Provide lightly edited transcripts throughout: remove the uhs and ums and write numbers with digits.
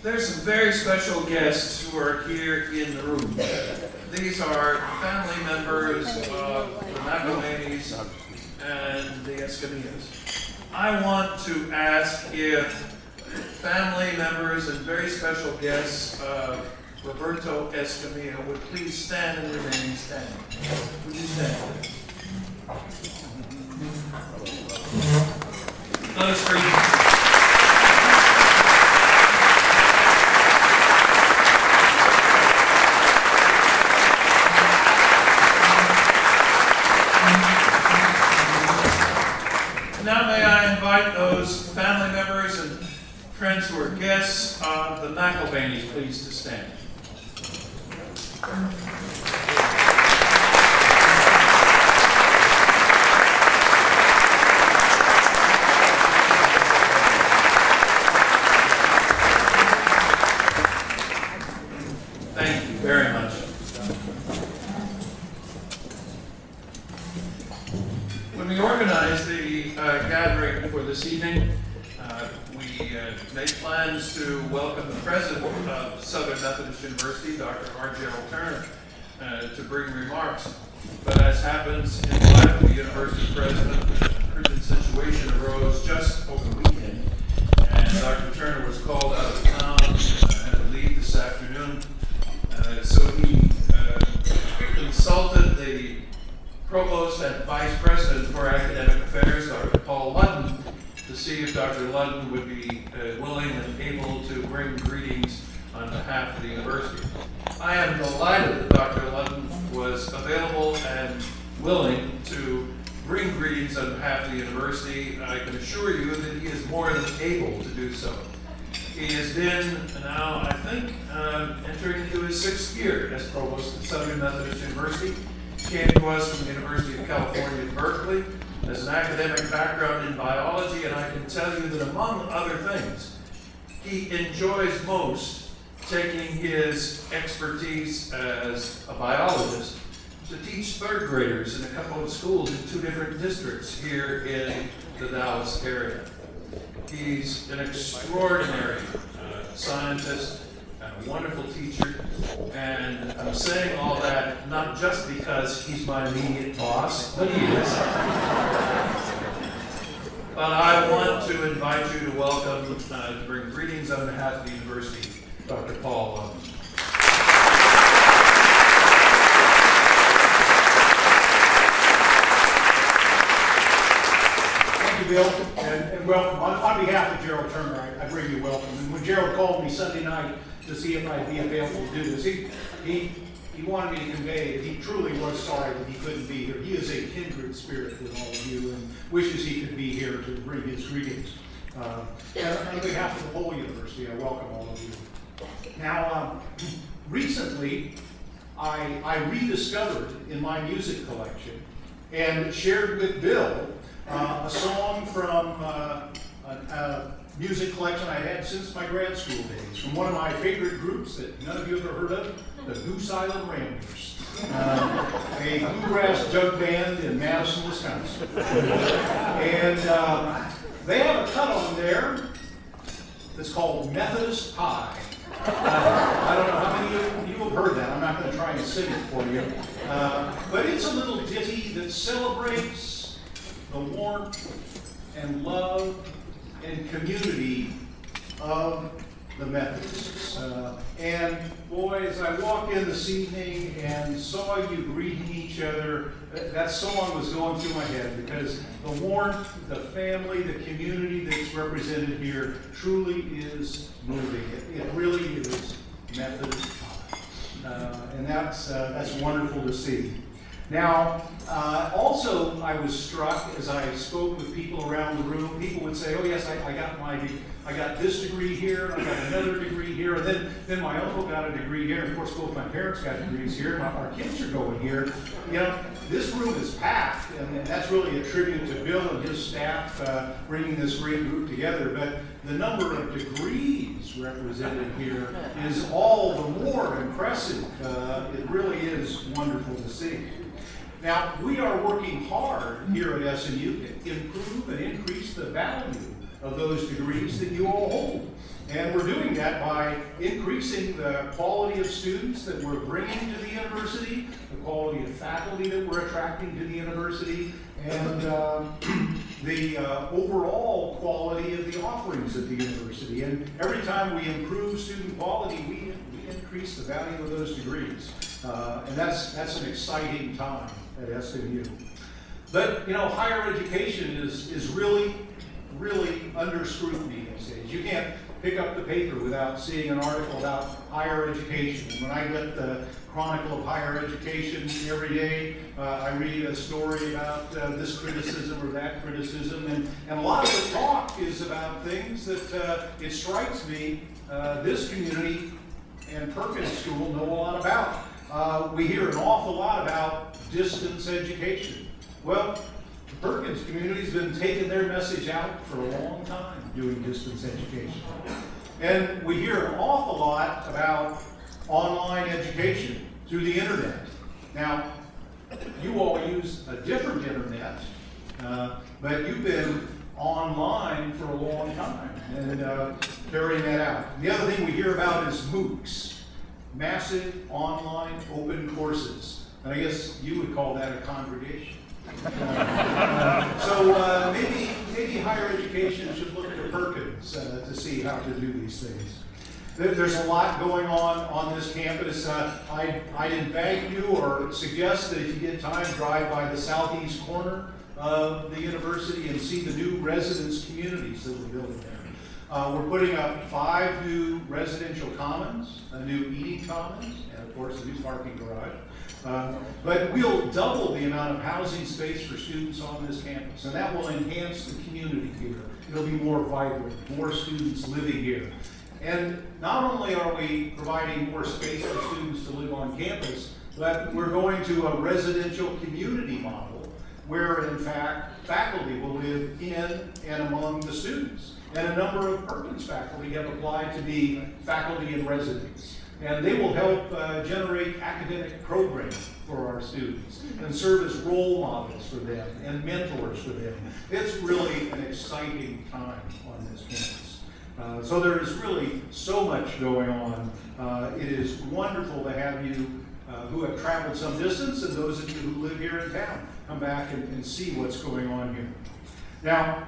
There's some very special guests who are here in the room. These are family members of the McElhaney's and the Escamillas. I want to ask if family members and very special guests of Roberto Escamilla would please stand and remain standing. Would you stand, please? Let us greet. Now may I invite those family members and friends who are guests of the McElhaney's, please, to stand. Thank you very much. When we organized the gathering for this evening, we made plans to welcome the president of Southern Methodist University, Dr. R. Gerald Turner, to bring remarks. But as happens in life, the university president, a urgent situation arose just over the weekend, and Dr. Turner was called out of town and to leave this afternoon. So he consulted the Provost and Vice President for Academic Affairs, Dr. Paul Ludden, to see if Dr. Ludden would be willing and able to bring greetings on behalf of the university. I am delighted that Dr. Ludden was available and willing to bring greetings on behalf of the university. I can assure you that he is more than able to do so. He has been now, I think, entering into his 6th year as Provost at Southern Methodist University. He came to us from the University of California at Berkeley as an academic background in biology, and I can tell you that among other things, he enjoys most taking his expertise as a biologist to teach 3rd graders in a couple of schools in 2 different districts here in the Dallas area. He's an extraordinary scientist, a wonderful teacher, and I'm saying all that not just because he's my immediate boss, but he is. But I want to invite you to welcome, to bring greetings on behalf of the university, Dr. Paul Ludden. Thank you, Bill, and welcome. On behalf of Gerald Turner, I bring you welcome. And when Gerald called me Sunday night to see if I'd be available to do this, he wanted me to convey that he truly was sorry that he couldn't be here. He is a kindred spirit with all of you and wishes he could be here to bring his greetings. And on behalf of the whole university, I welcome all of you. Now, recently, I rediscovered in my music collection and shared with Bill a song from a music collection I had since my grad school days, from one of my favorite groups that none of you ever heard of, the Goose Island Ramblers, a bluegrass jug band in Madison, Wisconsin. And they have a cut on there that's called Methodist Pie. I don't know how many of you have heard that. I'm not going to try and sing it for you. But it's a little ditty that celebrates the warmth and love and community of the Methodists. And boy, as I walked in this evening and saw you greeting each other, that song was going through my head because the warmth, the family, the community that's represented here truly is moving. It really is Methodist time. And that's wonderful to see. Now, also I was struck as I spoke with people around the room. People would say, "Oh yes, I got this degree here, I got another degree here, and then my uncle got a degree here, and of course both my parents got degrees here, and our kids are going here." You know, this room is packed, and that's really a tribute to Bill and his staff bringing this great group together. But the number of degrees represented here is all the more impressive. It really is wonderful to see. Now, we are working hard here at SMU to improve and increase the value of those degrees that you all hold. And we're doing that by increasing the quality of students that we're bringing to the university, the quality of faculty that we're attracting to the university, and the overall quality of the offerings at the university. And every time we improve student quality, we increase the value of those degrees. And that's an exciting time at SMU. But, you know, higher education is really under scrutiny these days. You can't pick up the paper without seeing an article about higher education. And when I get the Chronicle of Higher Education every day, I read a story about this criticism or that criticism, and a lot of the talk is about things that it strikes me this community and Perkins School know a lot about. We hear an awful lot about distance education. Well, the Perkins community's been taking their message out for a long time doing distance education. And we hear an awful lot about online education through the internet. Now, you all use a different internet, but you've been online for a long time and carrying that out. The other thing we hear about is MOOCs, massive online open courses. And I guess you would call that a congregation. So maybe higher education should look to Perkins to see how to do these things. There's a lot going on this campus. I'd invite you or suggest that if you get time, drive by the southeast corner of the university and see the new residence communities that we're building there. We're putting up 5 new residential commons, a new eating commons, and of course a new parking garage. But we'll double the amount of housing space for students on this campus, and that will enhance the community here. It'll be more vibrant, more students living here. And not only are we providing more space for students to live on campus, but we're going to a residential community model where, in fact, faculty will live in and among the students. And a number of Perkins faculty have applied to be faculty in residence. And they will help generate academic programming for our students and serve as role models for them and mentors for them. It's really an exciting time on this campus. So there is really so much going on. It is wonderful to have you who have traveled some distance and those of you who live here in town come back and see what's going on here. Now,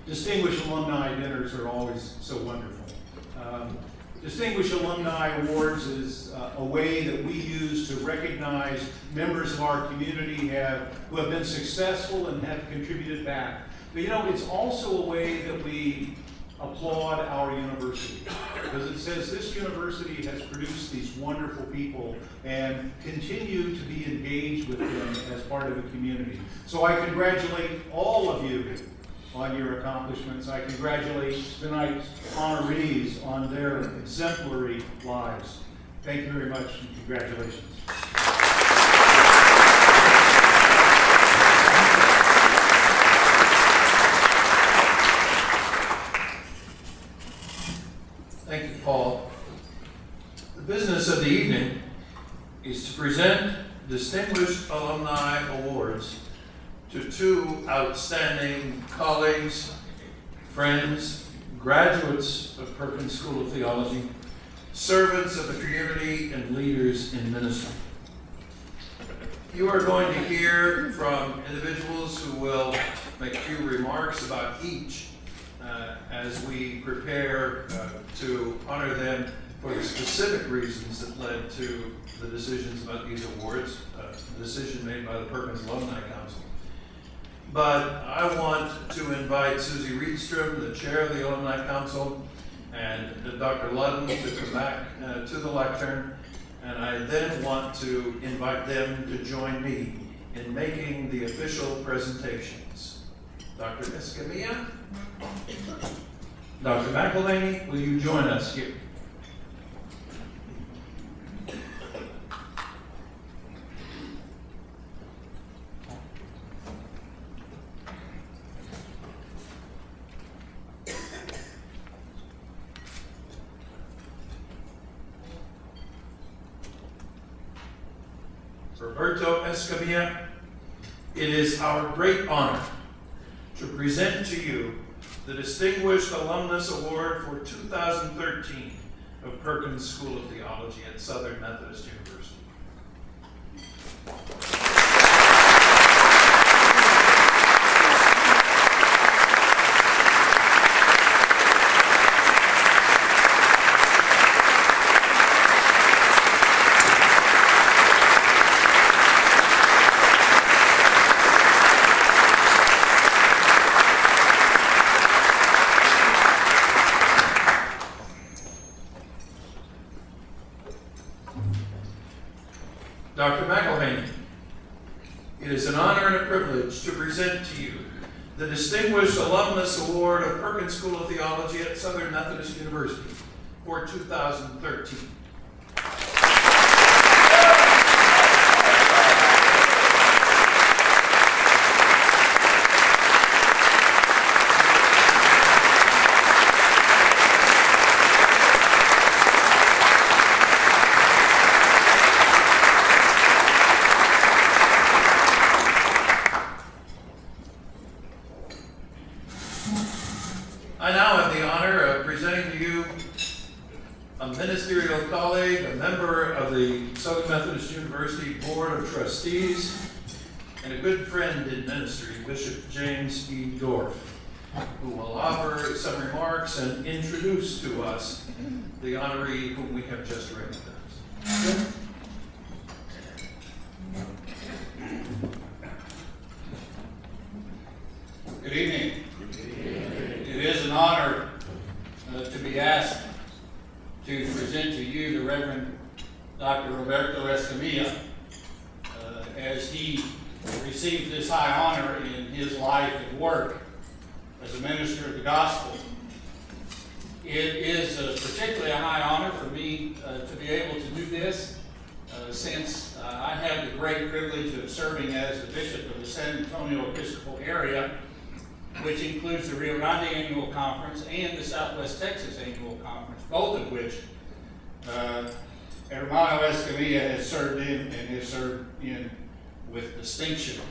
distinguished alumni dinners are always so wonderful. Distinguished Alumni Awards is a way that we use to recognize members of our community who have been successful and have contributed back. But you know, it's also a way that we applaud our university, because it says this university has produced these wonderful people and continue to be engaged with them as part of the community. So I congratulate all of you on your accomplishments. I congratulate tonight's honorees on their exemplary lives. Thank you very much and congratulations. Thank you, Paul. The business of the evening is to present Distinguished Alumni Awards to 2 outstanding colleagues, friends, graduates of Perkins School of Theology, servants of the community, and leaders in ministry. You are going to hear from individuals who will make a few remarks about each as we prepare to honor them for the specific reasons that led to the decisions about these awards, the decision made by the Perkins Alumni Council. But I want to invite Susie Reedstrom, the chair of the Alumni Council, and Dr. Ludden to come back to the lectern. And I then want to invite them to join me in making the official presentations. Dr. Escamilla, Dr. McElhaney, will you join us here? Roberto Escamilla, it is our great honor to present to you the Distinguished Alumnus Award for 2013 of Perkins School of Theology at Southern Methodist University. Dr. McElhaney, it is an honor and a privilege to present to you the Distinguished Alumnus Award of Perkins School of Theology at Southern Methodist University for 2013. I now have the honor of presenting to you a ministerial colleague, a member of the Southern Methodist University Board of Trustees, and a good friend in ministry, Bishop James E. Dorff, who will offer some remarks and introduce to us the honoree whom we have just recognized. Good evening. It is an honor to be asked to present to you the Reverend Dr. Roberto Escamilla as he receives this high honor in his life and work as a minister of the gospel. It is particularly a high honor for me to be able to do this since I have the great privilege of serving as the Bishop of the San Antonio Episcopal area, which includes the Rio Grande Annual Conference and the Southwest Texas Annual Conference, both of which Hermano Escamilla has served in and has served in with distinction.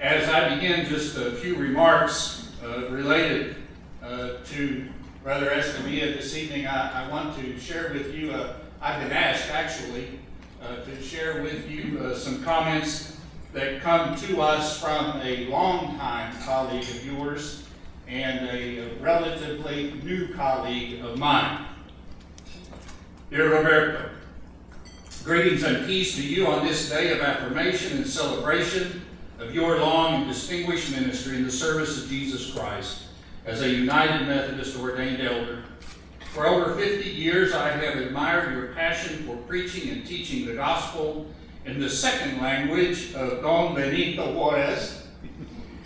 As I begin, just a few remarks related to Brother Escamilla this evening. I want to share with you, I've been asked actually to share with you some comments that come to us from a longtime colleague of yours and a relatively new colleague of mine. Dear Roberto, greetings and peace to you on this day of affirmation and celebration of your long and distinguished ministry in the service of Jesus Christ as a United Methodist ordained elder. For over 50 years, I have admired your passion for preaching and teaching the gospel in the second language of Don Benito Juarez,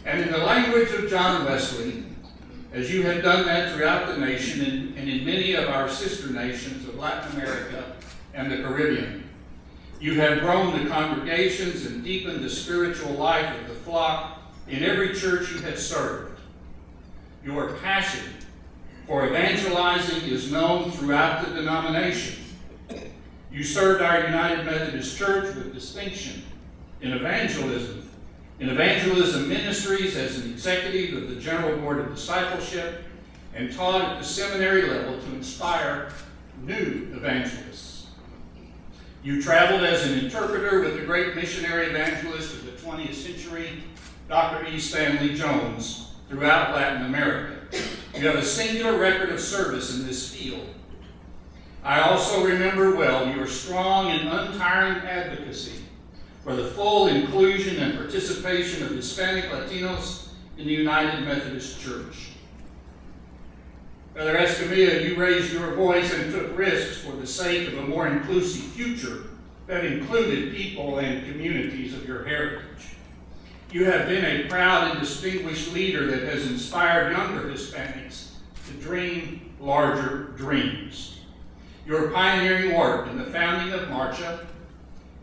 and in the language of John Wesley, as you have done that throughout the nation and in many of our sister nations of Latin America and the Caribbean. You have grown the congregations and deepened the spiritual life of the flock in every church you have served. Your passion for evangelizing is known throughout the denomination. You served our United Methodist Church with distinction in evangelism ministries as an executive of the General Board of Discipleship, and taught at the seminary level to inspire new evangelists. You traveled as an interpreter with the great missionary evangelist of the 20th century, Dr. E. Stanley Jones, throughout Latin America. You have a singular record of service in this field. I also remember well your strong and untiring advocacy for the full inclusion and participation of Hispanic Latinos in the United Methodist Church. Brother Escamilla, you raised your voice and took risks for the sake of a more inclusive future that included people and communities of your heritage. You have been a proud and distinguished leader that has inspired younger Hispanics to dream larger dreams. Your pioneering work in the founding of Marcha,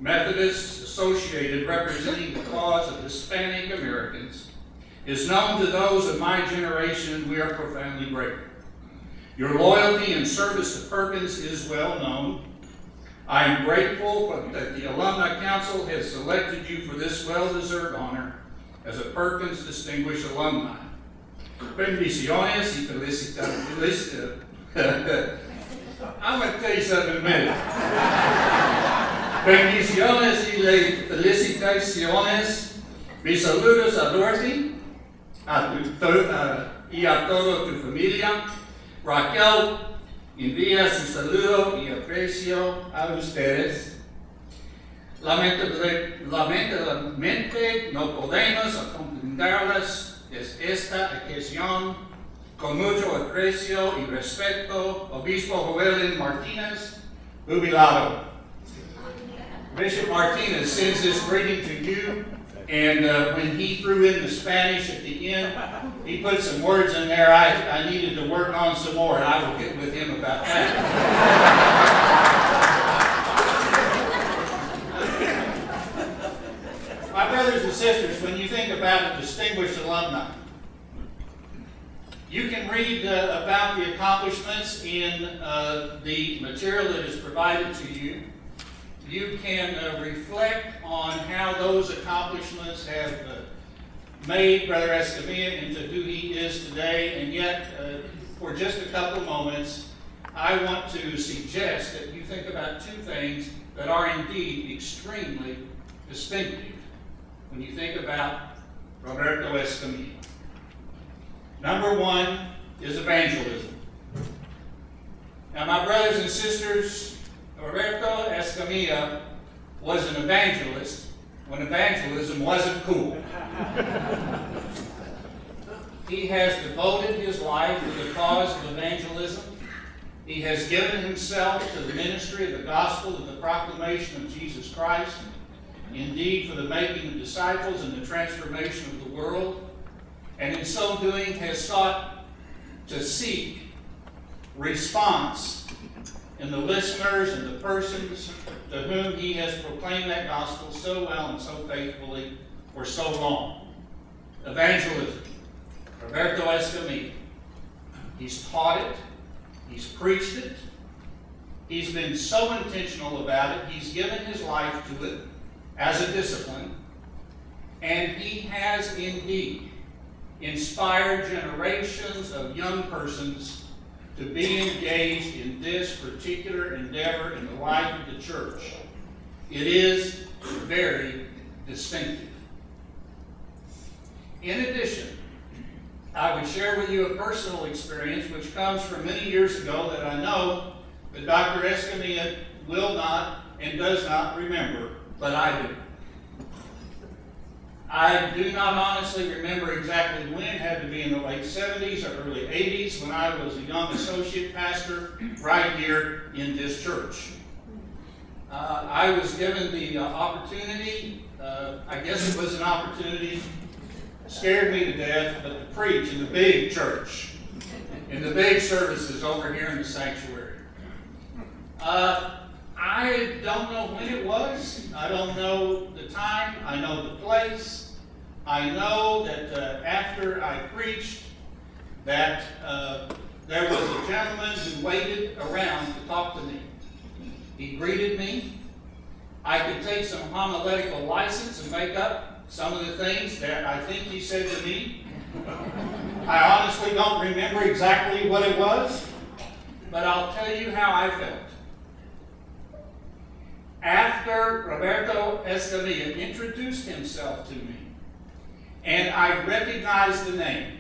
Methodists Associated representing the cause of Hispanic Americans, is known to those of my generation, and we are profoundly grateful. Your loyalty and service to Perkins is well known. I am grateful that the Alumni Council has selected you for this well-deserved honor as a Perkins Distinguished Alumni. Bendiciones y felicitaciones. I'm going to tell you something in a minute. Bendiciones y felicitaciones. Mis saludos a Dorothy y a toda tu familia. Raquel envía su saludo y aprecio a ustedes. Lamentablemente no podemos acompañarlas esta ocasión. Con mucho aprecio y respeto, Obispo Joel Martinez, jubilado. Bishop Martinez sends this greeting to you, and when he threw in the Spanish at the end, he put some words in there I needed to work on some more, and I will get with him about that. My brothers and sisters, when you think about a distinguished alumni, you can read about the accomplishments in the material that is provided to you. You can reflect on how those accomplishments have made Brother Escamilla into who he is today, and yet, for just a couple of moments, I want to suggest that you think about two things that are indeed extremely distinctive when you think about Roberto Escamilla. Number one is evangelism. Now, my brothers and sisters, Roberto Escamilla was an evangelist when evangelism wasn't cool. He has devoted his life to the cause of evangelism. He has given himself to the ministry of the gospel of the proclamation of Jesus Christ, indeed for the making of disciples and the transformation of the world, and in so doing has sought to seek response in the listeners and the persons to whom he has proclaimed that gospel so well and so faithfully for so long. Evangelism. Roberto Escamilla. He's taught it. He's preached it. He's been so intentional about it. He's given his life to it as a discipline. And he has indeed inspired generations of young persons to be engaged in this particular endeavor in the life of the church. It is very distinctive. In addition, I would share with you a personal experience which comes from many years ago that I know that Dr. Escamilla will not and does not remember, but I do. I do not honestly remember exactly when. It had to be in the late 70s or early 80s when I was a young associate pastor right here in this church. I was given the opportunity, I guess it was an opportunity, scared me to death, but to preach in the big church, in the big services over here in the sanctuary. I don't know when it was. I don't know the time. I know the place. I know that after I preached that there was a gentleman who waited around to talk to me. He greeted me. I could take some homiletical license and make up some of the things that I think he said to me. I honestly don't remember exactly what it was, but I'll tell you how I felt. After Roberto Escamilla introduced himself to me, and I recognized the name,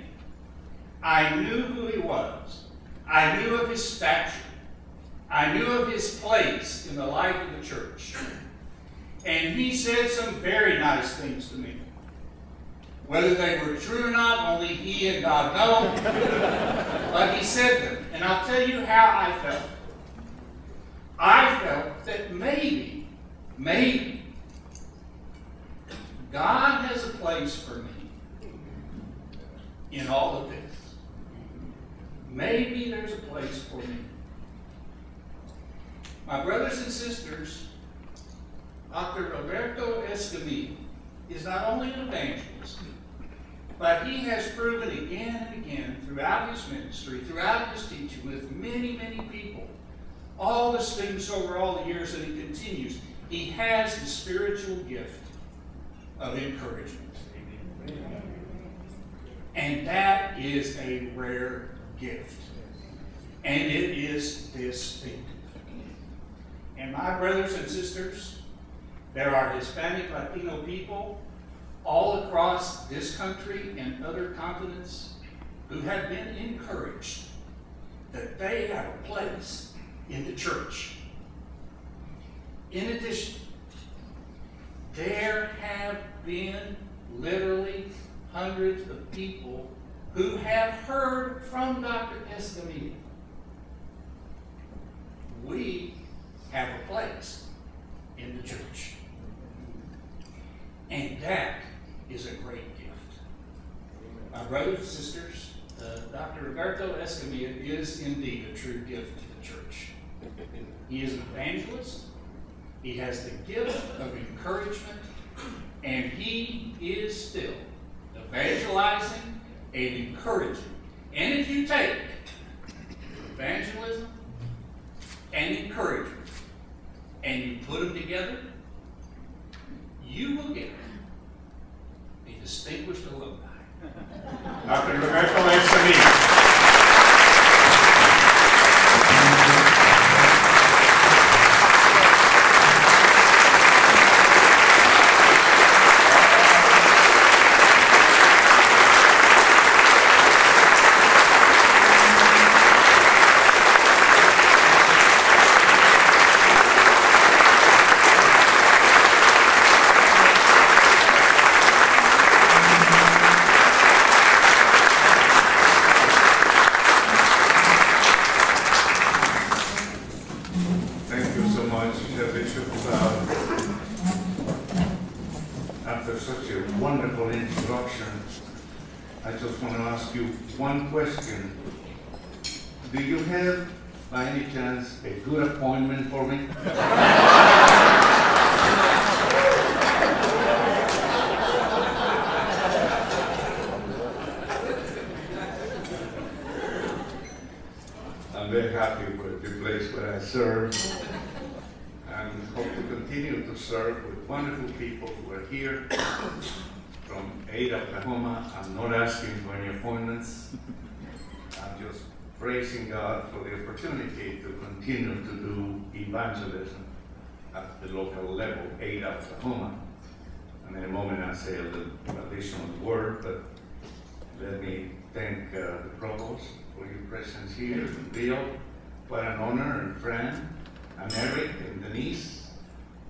I knew who he was. I knew of his stature. I knew of his place in the life of the church. And he said some very nice things to me. Whether they were true or not, only he and God know. But he said them. And I'll tell you how I felt. I felt that maybe God has a place for me in all of this. Maybe there's a place for me. My brothers and sisters, Dr. Roberto Escamilla is not only an evangelist, but he has proven again and again throughout his ministry, throughout his teaching with many, many people, all the students over all the years that he continues, he has the spiritual gift of encouragement. And that is a rare gift. And it is distinctive. And my brothers and sisters, there are Hispanic Latino people all across this country and other continents who have been encouraged that they have a place in the church. In addition, there have been literally hundreds of people who have heard from Dr. Escamilla. We have a place in the church. And that is a great gift. My brothers and sisters, Dr. Roberto Escamilla is indeed a true gift to the church. He is an evangelist. He has the gift of encouragement, and he is still evangelizing and encouraging. And if you take evangelism and encouragement and you put them together, you will get a distinguished alumni. Dr. Roberto Escamilla. After such a wonderful introduction, I just want to ask you one question. Do you have, by any chance, a good appointment for me? I'm very happy with the place where I serve, and hope to continue to serve with wonderful people who are here from Ada, Oklahoma. I'm not asking for any appointments. I'm just praising God for the opportunity to continue to do evangelism at the local level, Ada, Oklahoma. And in a moment I'll say a little additional word, but let me thank the provost for your presence here, and Bill, what an honor, and Fran, and Eric, and Denise.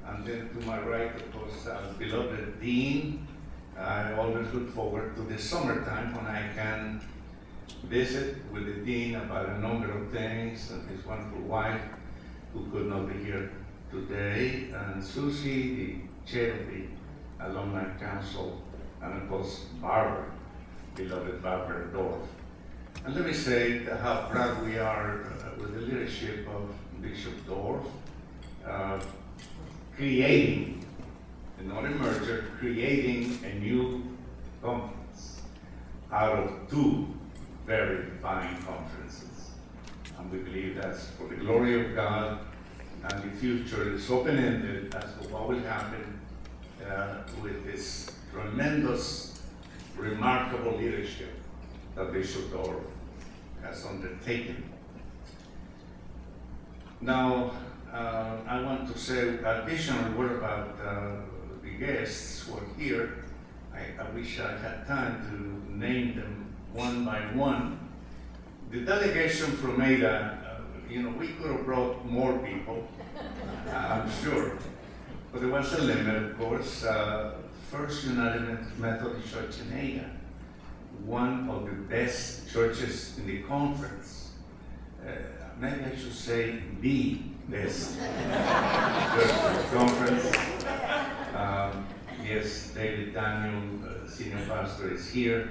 And then to my right, of course, our beloved Dean. I always look forward to the summertime when I can visit with the Dean about a number of things, and his wonderful wife, who could not be here today, and Susie, the chair of the Alumni Council, and of course, Barbara, beloved Barbara Dorff. And let me say how proud we are with the leadership of Bishop Dorff, creating, and not a merger, creating a new conference out of two very fine conferences. And we believe that's for the glory of God, and the future is open-ended as to what will happen with this tremendous, remarkable leadership that Bishop Dorff has undertaken. Now, I want to say an additional word about the guests who are here. I wish I had time to name them one by one. The delegation from Ada, we could have brought more people, I'm sure. But there was a limit, of course. First United Methodist Church in Ada, one of the best churches in the conference. Maybe I should say the best church conference. Yes, David Daniel, senior pastor, is here.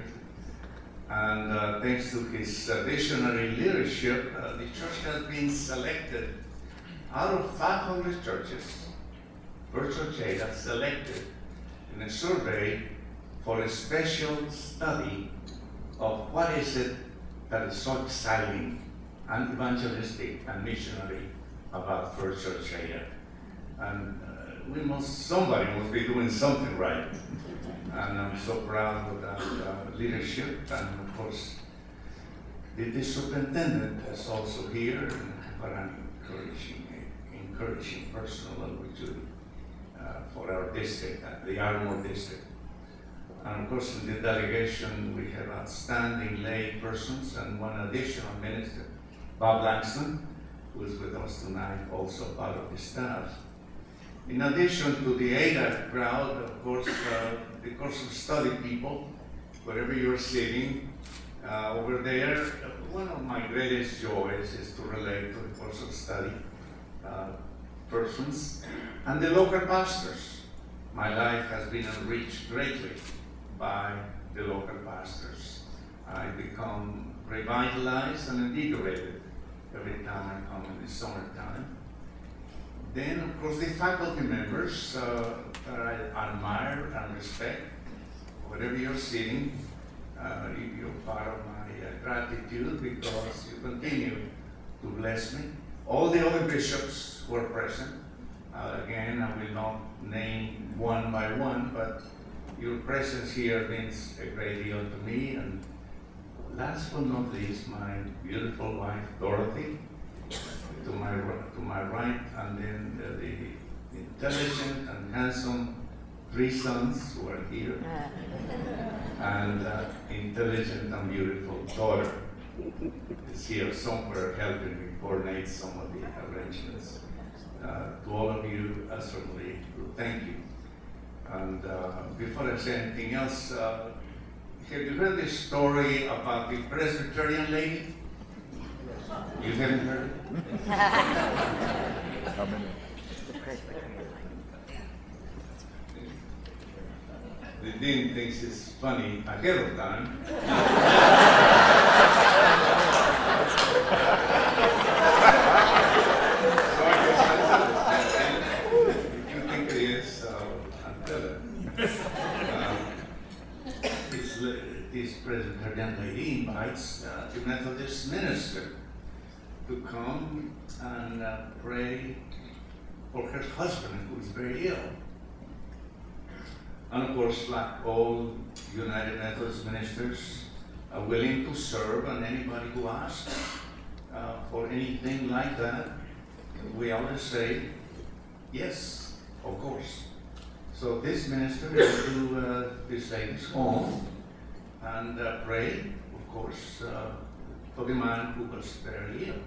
And thanks to his visionary leadership, the church has been selected out of 500 churches. First Church Ada selected in a survey for a special study of what is it that is so exciting and evangelistic and missionary about First Church Ada. And somebody must be doing something right. And I'm so proud of that leadership. And of course, the superintendent is also here, but I'm encouraging personal duty for our district, the Alumni district. And of course, in the delegation, we have outstanding lay persons and one additional minister, Bob Langston, who is with us tonight, also part of the staff. In addition to the ADA crowd, of course, the course of study people, wherever you're sitting, over there, one of my greatest joys is to relate to the course of study persons and the local pastors. My life has been enriched greatly by the local pastors. I become revitalized and invigorated every time I come in the summertime. Then, of course, the faculty members that I admire and respect, wherever you're sitting, you're part of my gratitude because you continue to bless me. All the other bishops who are present, again, I will not name one by one, but your presence here means a great deal to me. And last but not least, my beautiful wife, Dorothy, to my right, and then the intelligent and handsome 3 sons who are here, and intelligent and beautiful daughter is here somewhere helping me coordinate some of the arrangements. To all of you, I certainly thank you. And before I say anything else, have you heard this story about the Presbyterian lady? You haven't heard it? How many? The dean thinks it's funny ahead of time. So I guess if you think it is, I'll tell it. This Presbyterian lady invites the Methodist minister to come and pray for her husband, who is very ill. And of course, like all United Methodist ministers, are willing to serve, and anybody who asks for anything like that, we always say, yes, of course. So this minister went to this lady's home and prayed, of course, for the man who was very ill.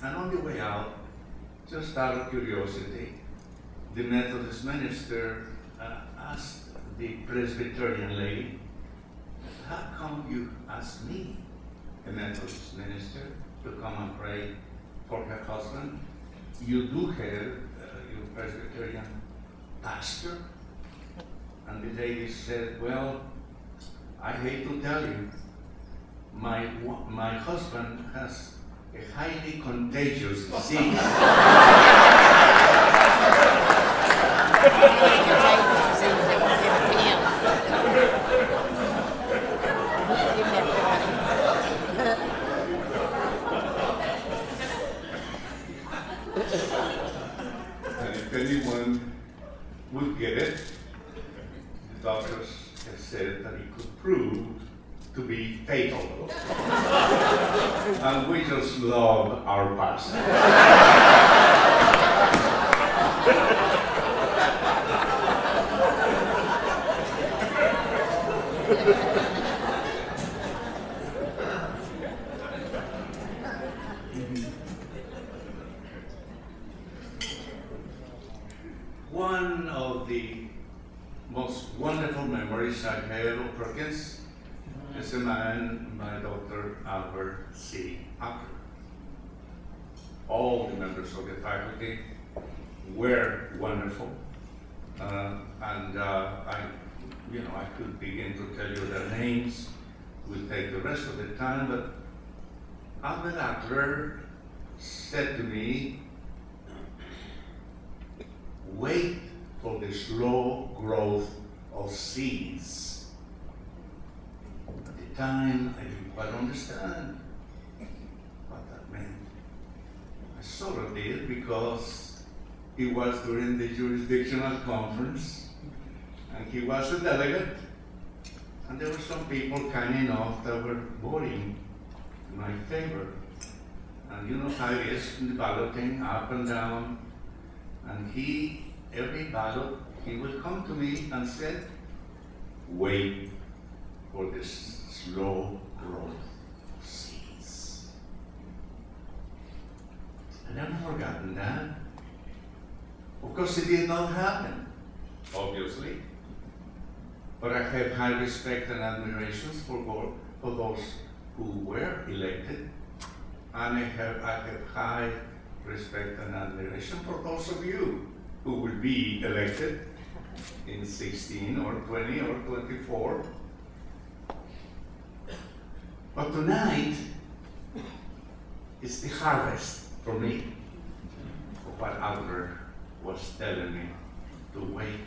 And on the way out, just out of curiosity, the Methodist minister asked the Presbyterian lady, how come you asked me, a Methodist minister, to come and pray for her husband? You do have your Presbyterian pastor? And the lady said, well, I hate to tell you, my husband has a highly contagious disease. And if anyone would get it, the doctors have said that it could prove to be fatal. And we just love our pastor. One of the most wonderful memories I have of Perkins is a man by Dr. Albert C. Acker. All the members of the faculty were wonderful, I could begin to tell you their names. We'll take the rest of the time, but Albert Acker said to me, wait for the slow growth of seeds. At the time, I didn't quite understand what that meant. I sort of did because He was during the jurisdictional conference, and he was a delegate, and there were some people kind enough that were voting in my favor. And you know how it is in the balloting, up and down. And every ballot, he would come to me and said, wait for this slow growth of seeds. I never forgotten that. Of course, it did not happen, obviously. But I have high respect and admiration for those who were elected. And I have high respect and admiration for those of you who will be elected in 16 or 20 or 24. But tonight is the harvest for me of what Albert was telling me to wait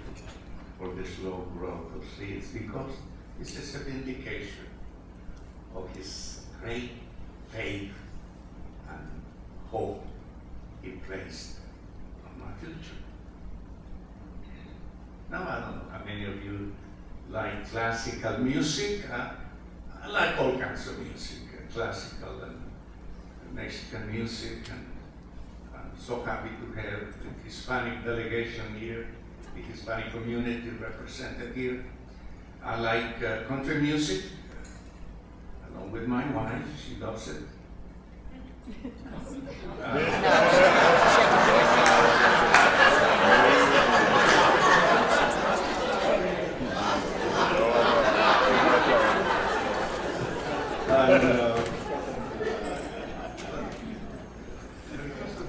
for the slow growth of seeds, because this is a vindication of his great faith and hope he placed on my future. Now, I don't know how many of you like classical music. I like all kinds of music, classical and Mexican music, and I'm so happy to have the Hispanic delegation here, the Hispanic community represented here. I like country music, along with my wife, she loves it.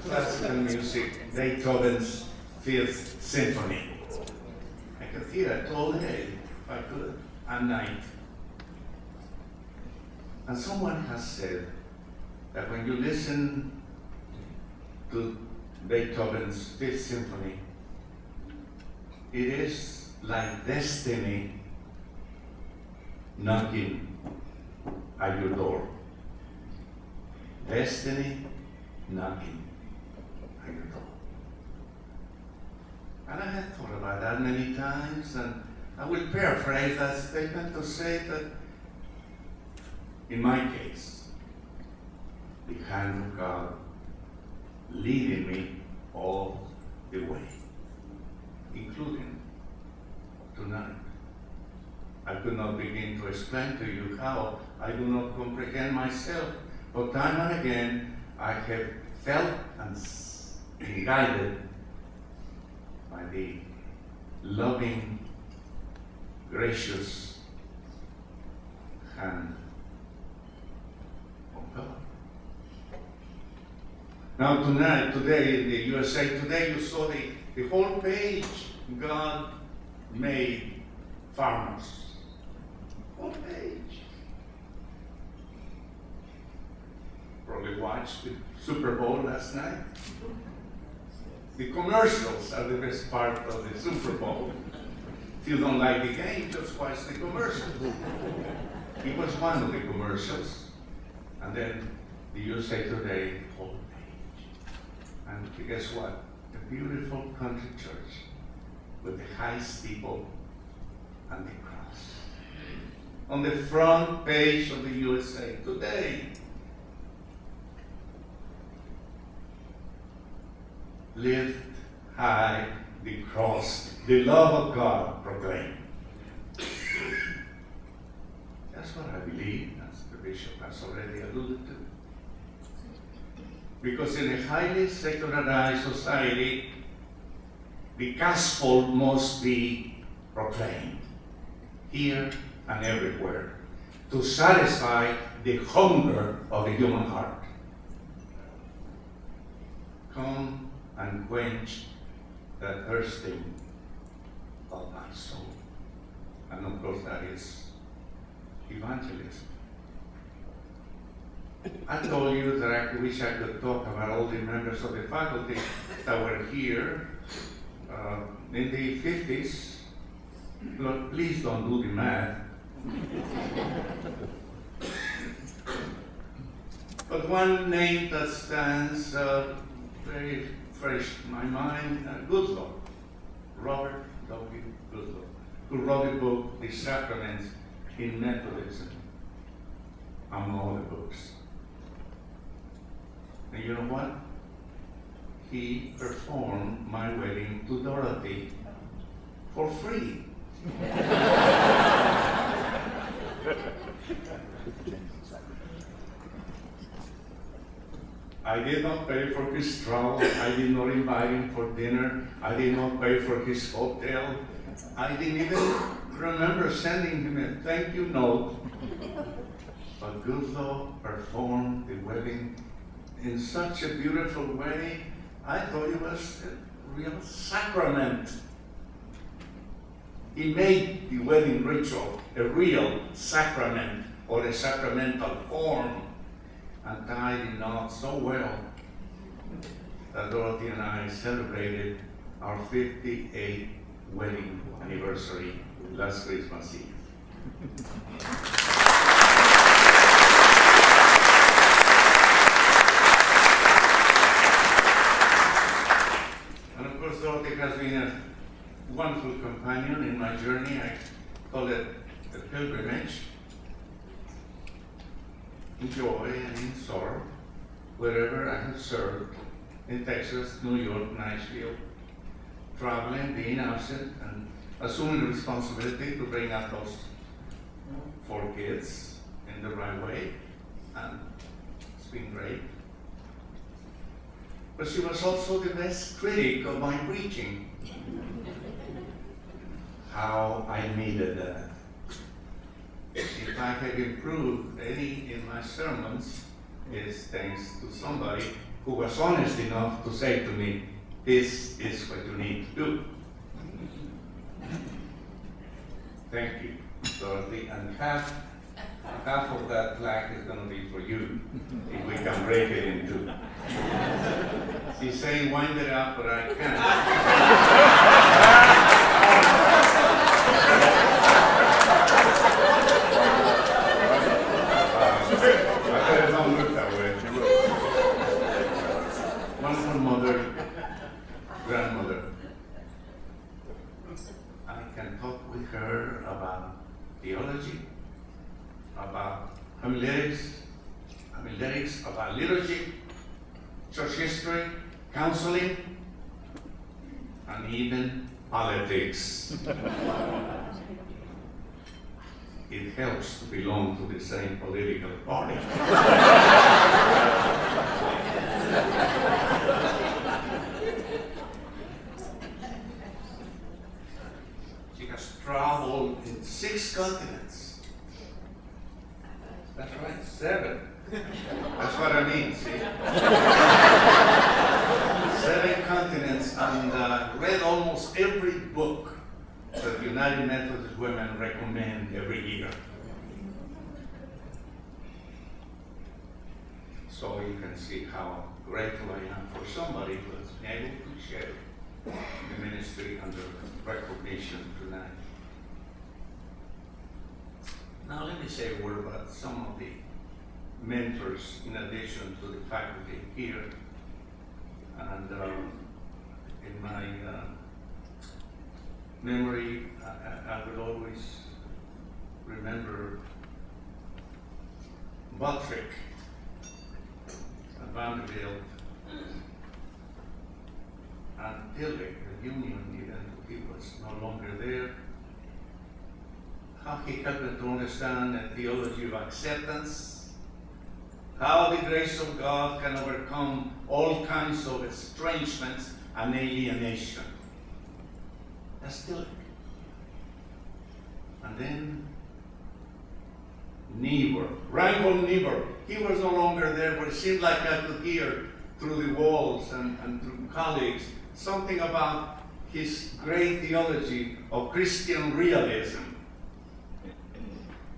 Classical music, Beethoven's Fifth Symphony. I could hear it all day, if I could, at night. And someone has said that when you listen to Beethoven's Fifth Symphony, it is like destiny knocking at your door. Destiny knocking at your door. And I have thought about that many times, and I will paraphrase that statement to say that, in my case, the hand of God leading me all the way, including tonight. I could not begin to explain to you how I do not comprehend myself, but time and again I have felt and been guided by the loving, gracious hand of God. Now today in the USA Today, you saw the whole page. God made farmers. Whole page. Probably watched the Super Bowl last night. The commercials are the best part of the Super Bowl. If you don't like the game, just watch the commercial. It was one of the commercials. And then the USA Today whole page. And guess what? A beautiful country church with the high steeple and the cross. On the front page of the USA Today. Lift high the cross, the love of God proclaimed. That's what I believe, as the bishop has already alluded to. Because in a highly secularized society, the gospel must be proclaimed, here and everywhere, to satisfy the hunger of the human heart. Come and quench the thirsting of my soul. And of course that is evangelism. I told you that I wish I could talk about all the members of the faculty that were here in the 50s. Lord, please don't do the math. But one name that stands very refresh my mind, Goodlaw, Robert W. Goodlaw, who wrote the book, The Sacraments in Methodism, among other books. And you know what? He performed my wedding to Dorothy for free. I did not pay for his travel. I did not invite him for dinner. I did not pay for his hotel. I didn't even remember sending him a thank you note. But Goodlaw performed the wedding in such a beautiful way, I thought it was a real sacrament. He made the wedding ritual a real sacrament, or a sacramental form, and tied the knot so well that Dorothy and I celebrated our 58th wedding anniversary last Christmas Eve. And of course, Dorothy has been a wonderful companion in my journey. I call it a pilgrimage, in joy and in sorrow, wherever I have served, in Texas, New York, Nashville, traveling, being absent, and assuming the responsibility to bring up those 4 kids in the right way, and it's been great. But she was also the best critic of my preaching. How I needed that. If I have improved any in my sermons, it's thanks to somebody who was honest enough to say to me, this is what you need to do. Thank you, Dorothy. And half of that plaque is going to be for you, if we can break it in 2. He's saying wind it up, but I can't. I better not look that way. Wonderful mother, grandmother. I can talk with her about theology, about homiletics, about liturgy, church history, counseling, and even politics. It helps to belong to the same political party. She has traveled in 6 continents. That's right, 7. That's what I mean, see? 7 continents, and read almost every book that United Methodist Women recommend every year. So you can see how grateful I am for somebody who has been able to share the ministry under recognition tonight. Now let me say a word about some of the mentors in addition to the faculty here. And in my memory, I will always remember Buttrick at Vanderbilt and Tillich, the Union, even he was no longer there. How he helped me to understand the theology of acceptance, how the grace of God can overcome all kinds of estrangements and alienation. That's still. And then Niebuhr, Reinhold Niebuhr, he was no longer there, but it seemed like I could hear through the walls and through colleagues something about his great theology of Christian realism.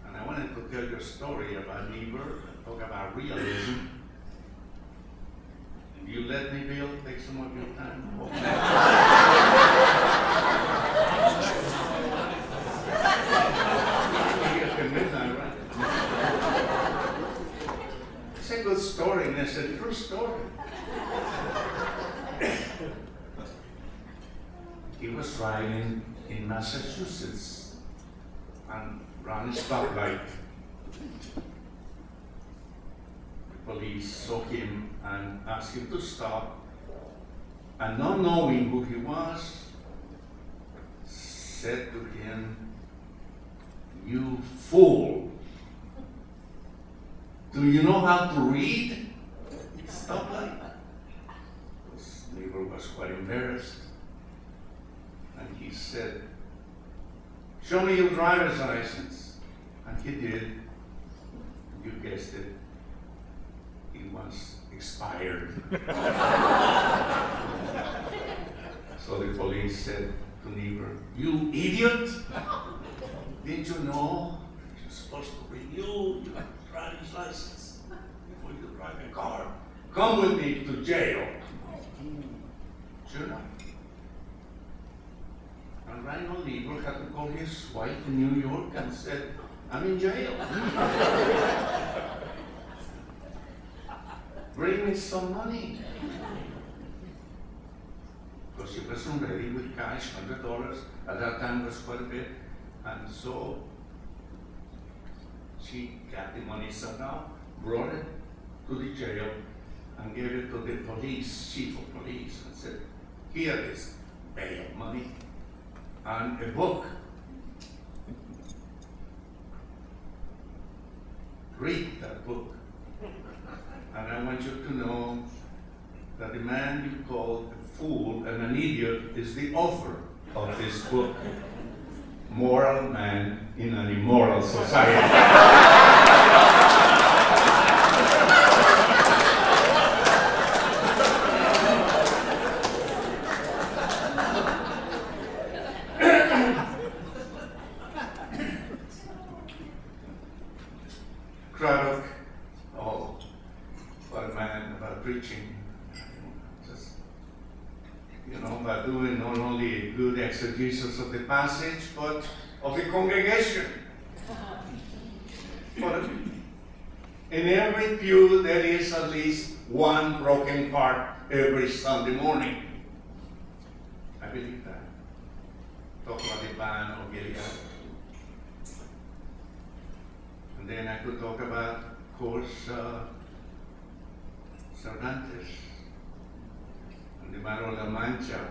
And I wanted to tell you a story about Niebuhr and talk about realism. You let me, Bill, take some of your time. It's a good story, and it's a true story. he was driving in Massachusetts and ran a stoplight. The police saw him and asked him to stop, and not knowing who he was, said to him, "You fool! Do you know how to read?" Stoplight. His neighbor was quite embarrassed, and he said, "Show me your driver's license." And he did. You guessed it. It was expired. So the police said to neighbor, "You idiot! Didn't you know you're supposed to renew your driver's license before you drive a car? Come with me to jail." Sure enough. And Reinhold Niebuhr had to call his wife in New York and said, "I'm in jail. Bring me some money." Because she wasn't ready with cash, $100. At that time was quite a bit. And so she got the money somehow, brought it to the jail, and gave it to the police, chief of police, and said, "Here is bail money and a book. Read that book. And I want you to know that the man you call a fool and an idiot is the author of this book, Moral Man in an Immoral Society." Craddock, oh, what a man about preaching. Just, by doing not only a good exegesis of the passage, but of the congregation. But in every pew there is at least one broken heart every Sunday morning. I believe that. Talk about the ban of Gilead. And then I could talk about, of course, Cervantes, and the Mano de la Mancha,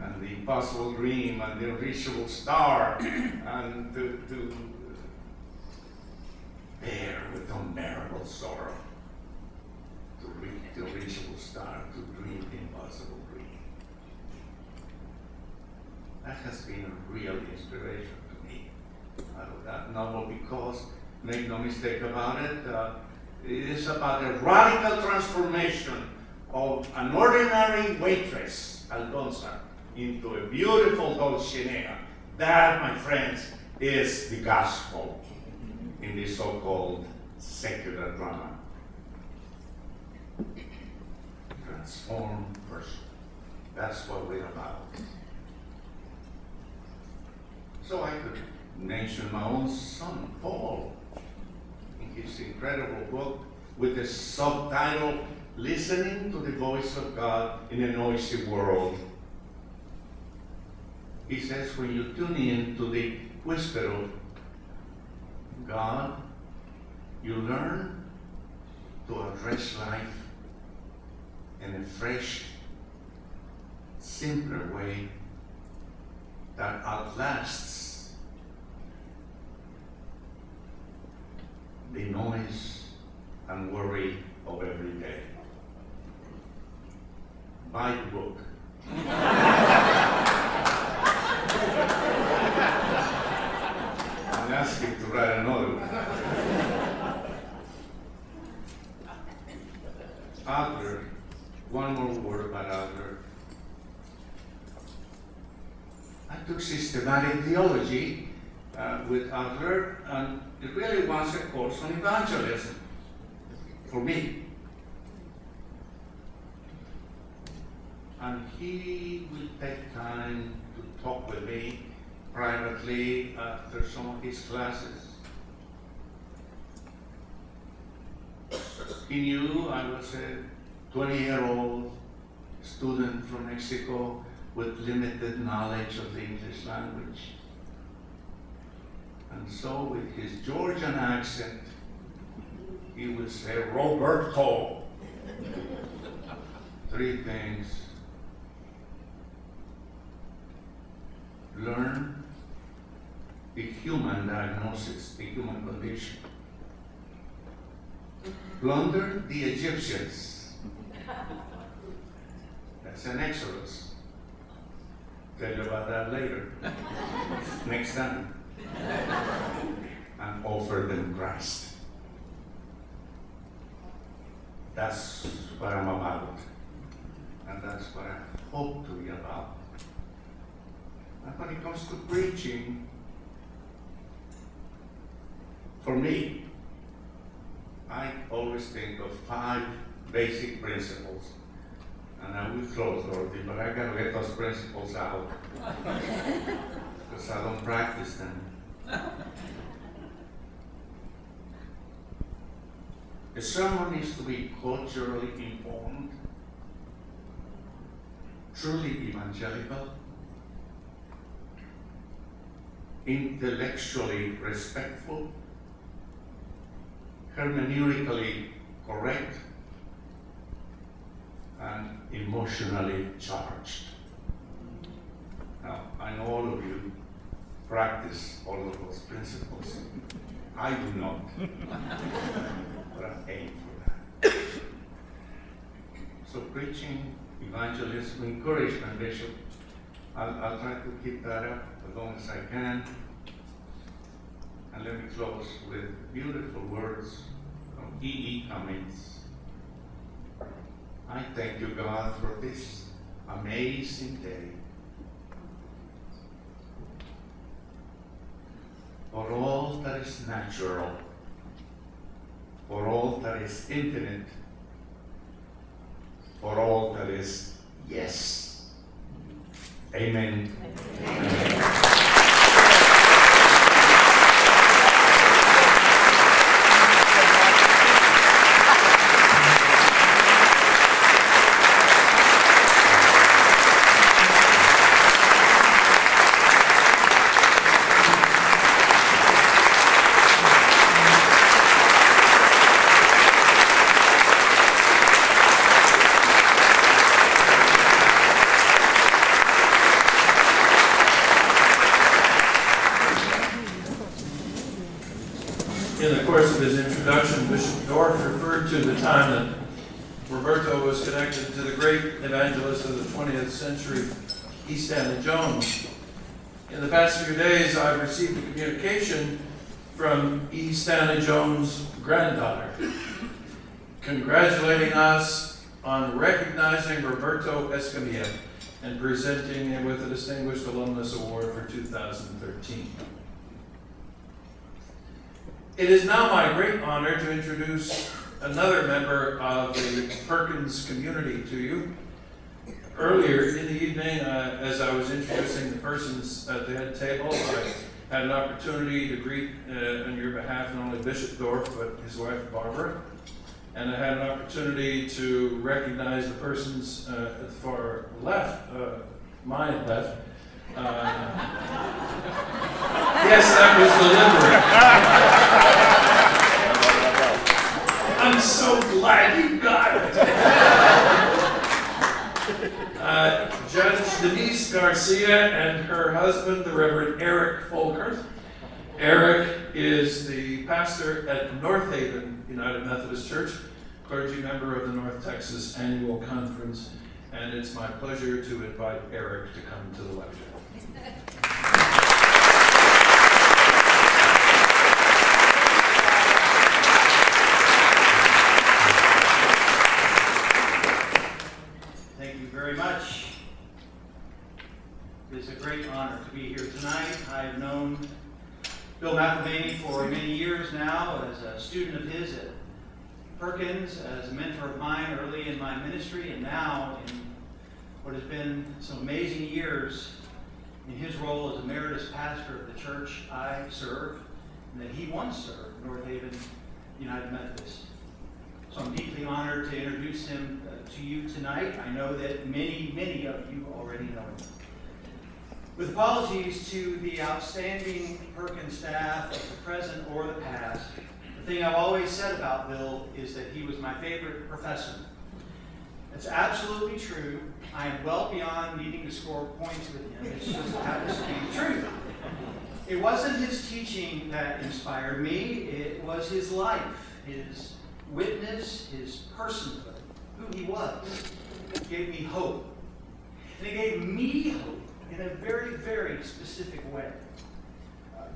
and the Impossible Dream, and the Unreachable Star, and to bear with unbearable sorrow, to read the Unreachable Star, to dream the Impossible Dream. That has been a real inspiration to me out of that novel, because, make no mistake about it, it is about a radical transformation of an ordinary waitress, Aldonza, into a beautiful Dulcinea. That, my friends, is the gospel in the so-called secular drama. Transformed person. That's what we're about. So I could mention my own son, Paul, in his incredible book with the subtitle, Listening to the Voice of God in a Noisy World. He says, when you tune in to the whisper of God, you learn to address life in a fresh, simpler way that outlasts the noise and worry of every day. Buy the book. And ask him to write another one. Adler, one more word about Adler. I took systematic theology with Adler, and it really was a course on evangelism for me. And he will take time to talk with me privately after some of his classes. He knew I was a 20-year-old student from Mexico with limited knowledge of the English language. And so with his Georgian accent, he would say, Roberto. 3 things. Learn the human diagnosis, the human condition. Plunder the Egyptians. That's an Exodus. Tell you about that later. Next time. And offer them Christ. That's what I'm about. And that's what I hope to be about. And when it comes to preaching, for me, I always think of 5 basic principles. And I will close, Dorothy, but I gotta get those principles out. Because I don't practice them. A sermon needs to be culturally informed, truly evangelical, intellectually respectful, hermeneutically correct, and emotionally charged. Now, I know all of you practice all of those principles. I do not, but I aim for that. So preaching, evangelism, encouragement, Bishop, I'll try to keep that up as long as I can. And let me close with beautiful words from E.E. Cummings. I thank you, God, for this amazing day. For all that is natural, for all that is infinite, for all that is yes. Amen. Amen. In the course of his introduction, Bishop Dorff referred to the time that Roberto was connected to the great evangelist of the 20th century, E. Stanley Jones. In the past few days, I've received a communication from E. Stanley Jones' granddaughter, congratulating us on recognizing Roberto Escamilla and presenting him with the Distinguished Alumnus Award for 2013. It is now my great honor to introduce another member of the Perkins community to you. Earlier in the evening, as I was introducing the persons at the head table, I had an opportunity to greet on your behalf not only Bishop Dorff, but his wife Barbara. And I had an opportunity to recognize the persons at the far left, my left. Yes, that was deliberate. I'm so glad you got it. Judge Denise Garcia and her husband, the Reverend Eric Folkerth. Eric is the pastor at North Haven United Methodist Church, clergy member of the North Texas Annual Conference, and it's my pleasure to invite Eric to come to the lecture. Thank you very much. It is a great honor to be here tonight. I've known Bill McElvaney for many years now as a student of his at Perkins, as a mentor of mine early in my ministry, and now in what has been some amazing years in his role as emeritus pastor of the church I serve, and that he once served, North Haven United Methodist. So I'm deeply honored to introduce him to you tonight. I know that many of you already know him. With apologies to the outstanding Perkins staff of the present or the past, the thing I've always said about Bill is that he was my favorite professor. It's absolutely true. I am well beyond needing to score points with him. It just happens to be the truth. It wasn't his teaching that inspired me. It was his life, his witness, his personhood, who he was. It gave me hope. And it gave me hope in a very, very specific way.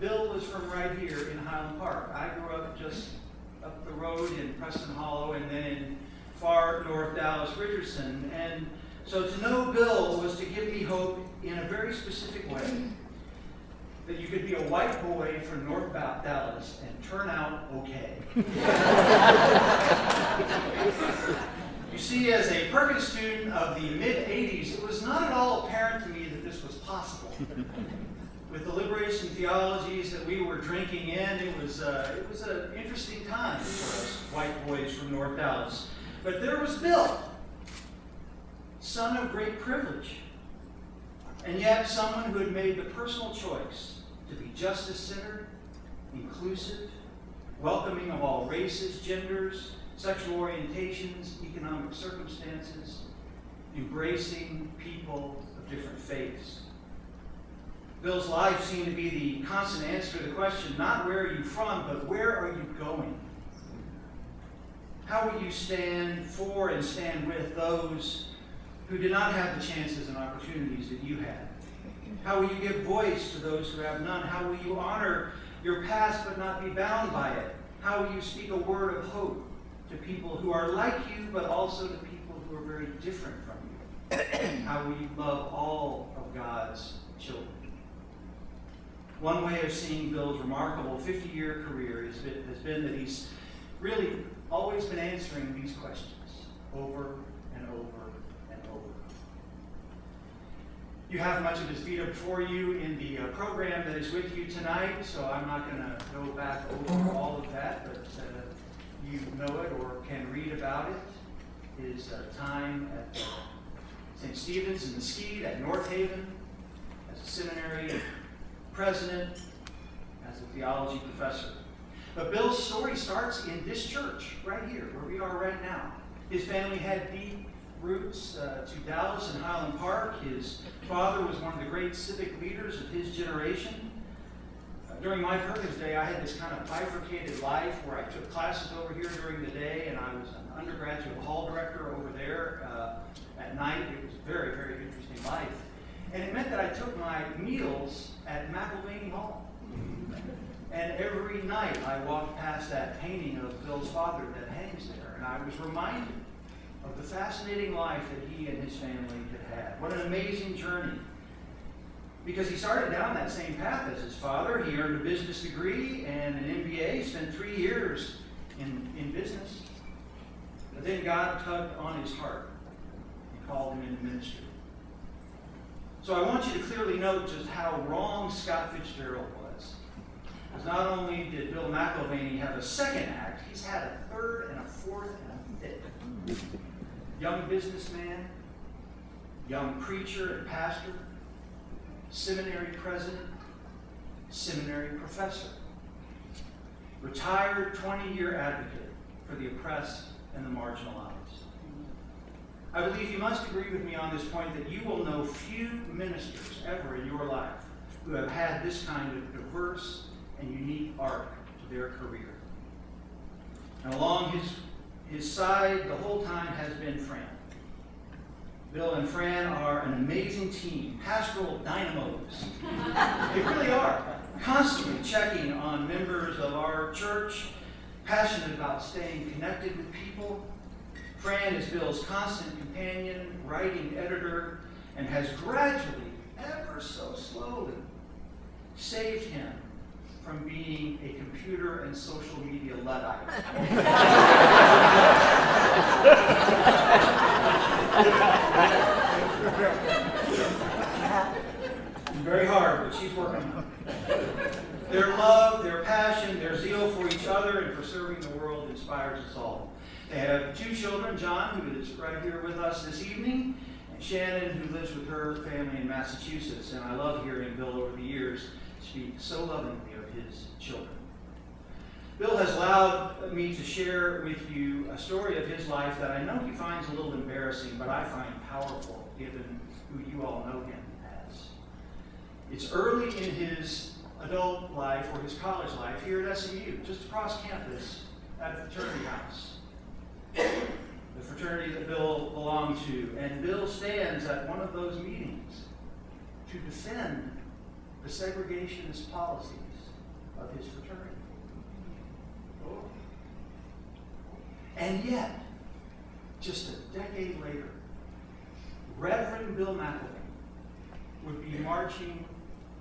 Bill was from right here in Highland Park. I grew up just up the road in Preston Hollow and then in far north Dallas, Richardson. And so to know Bill was to give me hope in a very specific way. That you could be a white boy from North Dallas and turn out okay. You see, as a Perkins student of the mid-'80s, it was not at all apparent to me that this was possible. With the liberation theologies that we were drinking in, it was an interesting time for us white boys from North Dallas. But there was Bill, son of great privilege, and yet someone who had made the personal choice to be justice-centered, inclusive, welcoming of all races, genders, sexual orientations, economic circumstances, embracing people of different faiths. Bill's life seemed to be the constant answer to the question, not where are you from, but where are you going? How will you stand for and stand with those who did not have the chances and opportunities that you had? How will you give voice to those who have none? How will you honor your past but not be bound by it? How will you speak a word of hope to people who are like you but also to people who are very different from you? How will you love all of God's children? One way of seeing Bill's remarkable 50-year career has been that he's really always been answering these questions over and over and over. You have much of his vita before you in the program that is with you tonight, so I'm not going to go back over all of that, but you know it or can read about it. His time at St. Stephen's in Mesquite, at North Haven, as a seminary president, as a theology professor. But Bill's story starts in this church, right here, where we are right now. His family had deep roots to Dallas and Highland Park. His father was one of the great civic leaders of his generation. During my Perkins day, I had this kind of bifurcated life where I took classes over here during the day, and I was an undergraduate hall director over there at night. It was a very, very interesting life. And it meant that I took my meals at McElvaney Hall. And every night I walked past that painting of Bill's father that hangs there, and I was reminded of the fascinating life that he and his family had. What an amazing journey. Because he started down that same path as his father. He earned a business degree and an MBA, spent 3 years in business. But then God tugged on his heart and called him into ministry. So I want you to clearly note just how wrong Scott Fitzgerald was. Because not only did Bill McElvaney have a second act, he's had a third and a fourth and a fifth. Young businessman, young preacher and pastor, seminary president, seminary professor, retired 20-year advocate for the oppressed and the marginalized. I believe you must agree with me on this point that you will know few ministers ever in your life who have had this kind of diverse and unique arc to their career. And along his side the whole time has been Fran. Bill and Fran are an amazing team, pastoral dynamos. They really are. Constantly checking on members of our church, passionate about staying connected with people. Fran is Bill's constant companion, writing editor, and has gradually, ever so slowly, saved him from being a computer and social media Luddite. Very hard, but she's working on it. Their love, their passion, their zeal for each other and for serving the world inspires us all. They have 2 children, John, who is right here with us this evening, and Shannon, who lives with her family in Massachusetts. And I love hearing Bill over the years speak so lovingly of his children. Bill has allowed me to share with you a story of his life that I know he finds a little embarrassing, but I find powerful given who you all know him as. It's early in his adult life or his college life here at SMU, just across campus at a fraternity house. The fraternity that Bill belonged to. And Bill stands at one of those meetings to defend the segregationist policies of his fraternity. And yet, just a decade later, Reverend Bill McElvain would be marching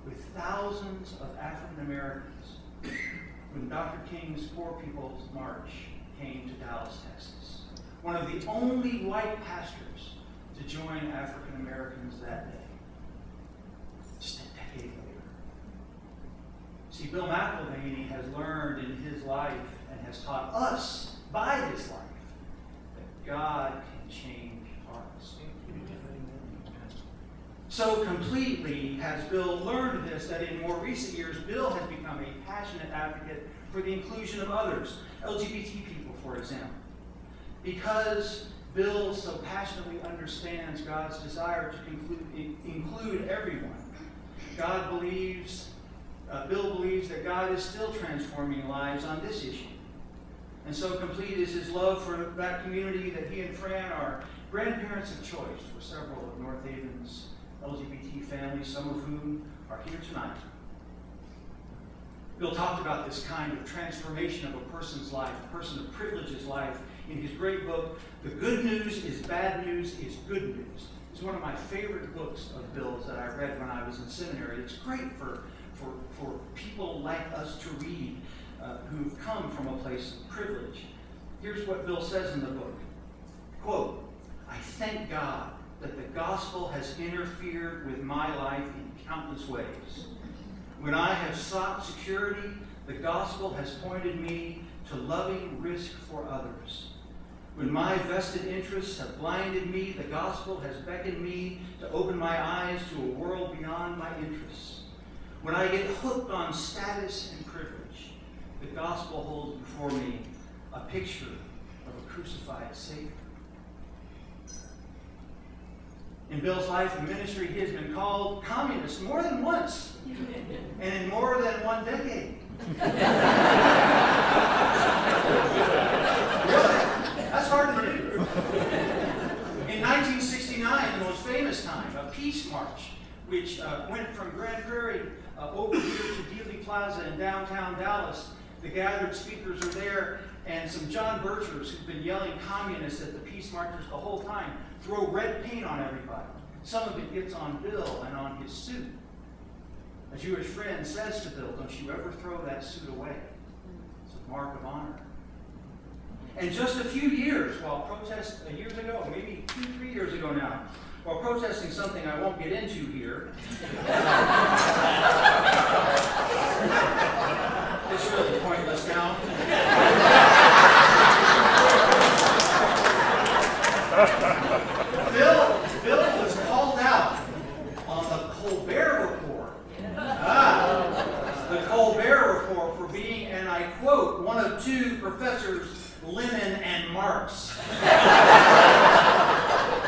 with thousands of African Americans when Dr. King's Poor People's March came to Dallas, Texas. One of the only white pastors to join African Americans that day. Just a decade later. See, Bill McElvain has learned in his life and has taught us by his life that God can change hearts. So completely has Bill learned this that in more recent years, Bill has become a passionate advocate for the inclusion of others, LGBT people, for example. Because Bill so passionately understands God's desire to include everyone, Bill believes that God is still transforming lives on this issue. And so complete is his love for that community that he and Fran are grandparents of choice for several of North Haven's LGBT families, some of whom are here tonight. Bill talked about this kind of transformation of a person's life, a person of privilege's life, in his great book, The Good News is Bad News is Good News. It's one of my favorite books of Bill's that I read when I was in seminary. It's great for people like us to read who've come from a place of privilege. Here's what Bill says in the book. Quote, I thank God that the gospel has interfered with my life in countless ways. When I have sought security, the gospel has pointed me to loving risk for others. When my vested interests have blinded me, the gospel has beckoned me to open my eyes to a world beyond my interests. When I get hooked on status and privilege, the gospel holds before me a picture of a crucified Savior. In Bill's life and ministry, he has been called communist more than once, and in more than one decade. Really? That's hard to do. In 1969, the most famous time, a peace march, which went from Grand Prairie over here to Dealey Plaza in downtown Dallas. The gathered speakers are there, and some John Birchers who've been yelling communist at the peace marchers the whole time throw red paint on everybody. Some of it gets on Bill and on his suit. A Jewish friend says to Bill, don't you ever throw that suit away. It's a mark of honor. And just a few years, years ago, maybe 2-3 years ago now, while protesting something I won't get into here, it's really pointless now. Bill was called out on the Colbert Report. The Colbert Report for being, and I quote, one of 2 professors, Lenin and Marx.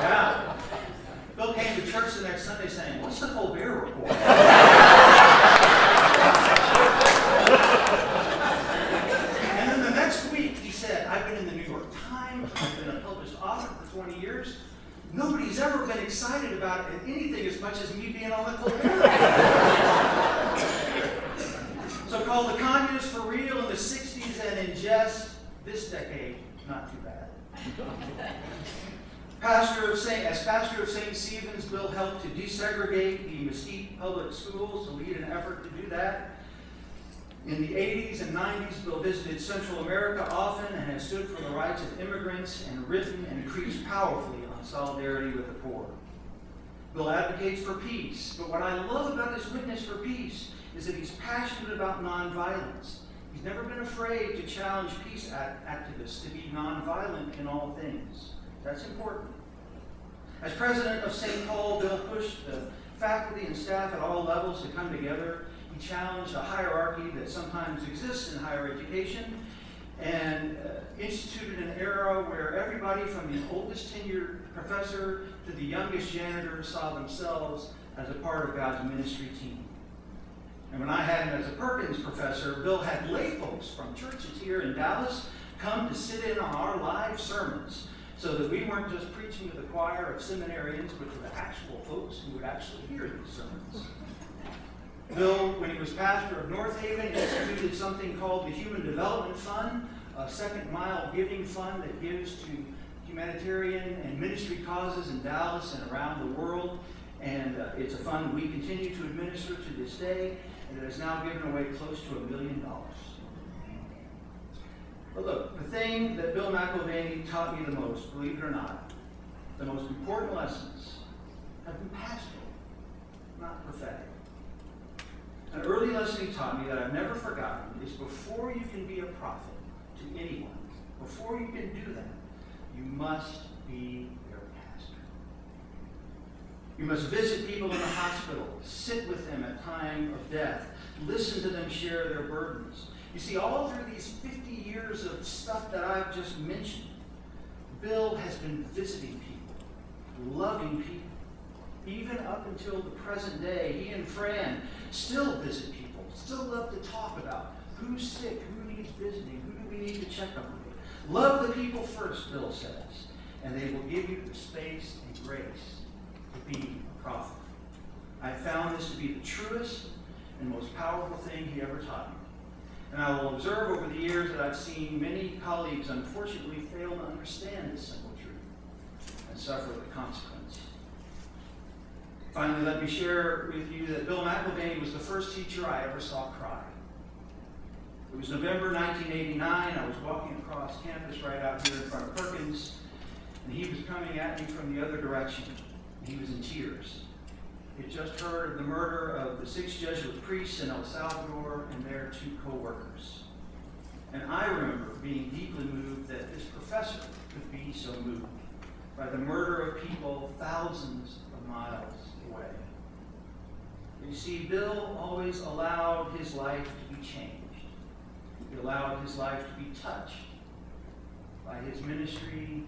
Yeah. Bill came to church the next Sunday saying, what's the Colbert Report? And then the next week he said, I've been in the New York Times, I've been a published author for 20 years. Nobody's ever been excited about anything as much as me being on the Colbert Report. So called the communists for real in the 60s and in jest this decade, not too bad. As pastor of St. Stephen's, Bill helped to desegregate the Mesquite public schools to lead an effort to do that. In the 80s and 90s, Bill visited Central America often and has stood for the rights of immigrants and written and preached powerfully on solidarity with the poor. Bill advocates for peace, but what I love about his witness for peace is that he's passionate about nonviolence. He's never been afraid to challenge peace activists to be nonviolent in all things. That's important. As president of St. Paul, Bill pushed the faculty and staff at all levels to come together. He challenged a hierarchy that sometimes exists in higher education and instituted an era where everybody from the oldest tenured professor to the youngest janitor saw themselves as a part of God's ministry team. And when I had him as a Perkins professor, Bill had lay folks from churches here in Dallas come to sit in on our live sermons so that we weren't just preaching to the choir of seminarians, but to the actual folks who would actually hear these sermons. Bill, when he was pastor of North Haven, instituted something called the Human Development Fund, a second-mile giving fund that gives to humanitarian and ministry causes in Dallas and around the world. And it's a fund we continue to administer to this day, and it has now given away close to $1 million. But look, the thing that Bill McIlvaney taught me the most, believe it or not, the most important lessons have been pastoral, not prophetic. An early lesson he taught me that I've never forgotten is before you can be a prophet to anyone, before you can do that, you must be their pastor. You must visit people in the hospital, sit with them at time of death, listen to them share their burdens. You see, all through these 50 years of stuff that I've just mentioned, Bill has been visiting people, loving people. Even up until the present day, he and Fran still visit people, still love to talk about who's sick, who needs visiting, who do we need to check on. Love the people first, Bill says, and they will give you the space and grace to be a prophet. I found this to be the truest and most powerful thing he ever taught me. And I will observe over the years that I've seen many colleagues unfortunately fail to understand this simple truth and suffer the consequence. Finally, let me share with you that Bill McIlvaney was the first teacher I ever saw cry. It was November 1989. I was walking across campus right out here in front of Perkins, and he was coming at me from the other direction. He was in tears. He had just heard of the murder of the 6 Jesuit priests in El Salvador and their 2 co-workers. And I remember being deeply moved that this professor could be so moved by the murder of people thousands of miles away. You see, Bill always allowed his life to be changed. He allowed his life to be touched by his ministry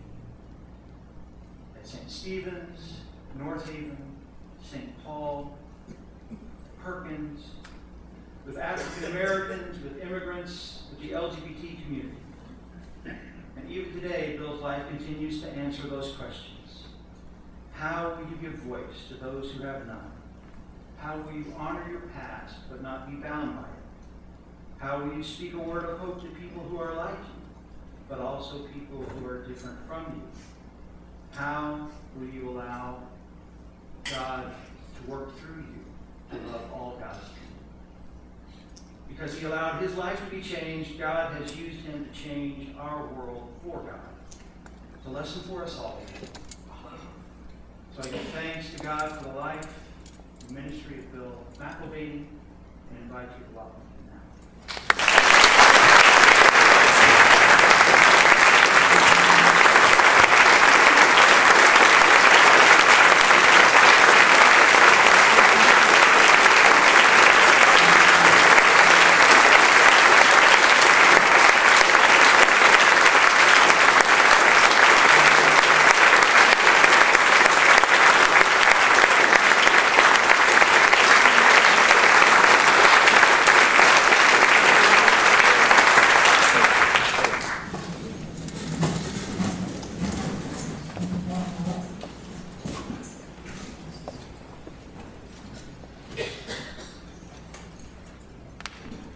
at St. Stephen's, North Haven, St. Paul, Perkins, with African Americans, with immigrants, with the LGBT community. And even today, Bill's life continues to answer those questions. How will you give voice to those who have none? How will you honor your past but not be bound by it? How will you speak a word of hope to people who are like you, but also people who are different from you? How will you allow God to work through you to love all God's people? Because he allowed his life to be changed, God has used him to change our world for God. It's a lesson for us all. So I give thanks to God for the life and ministry of Bill McIlvaney and invite you to welcome him now.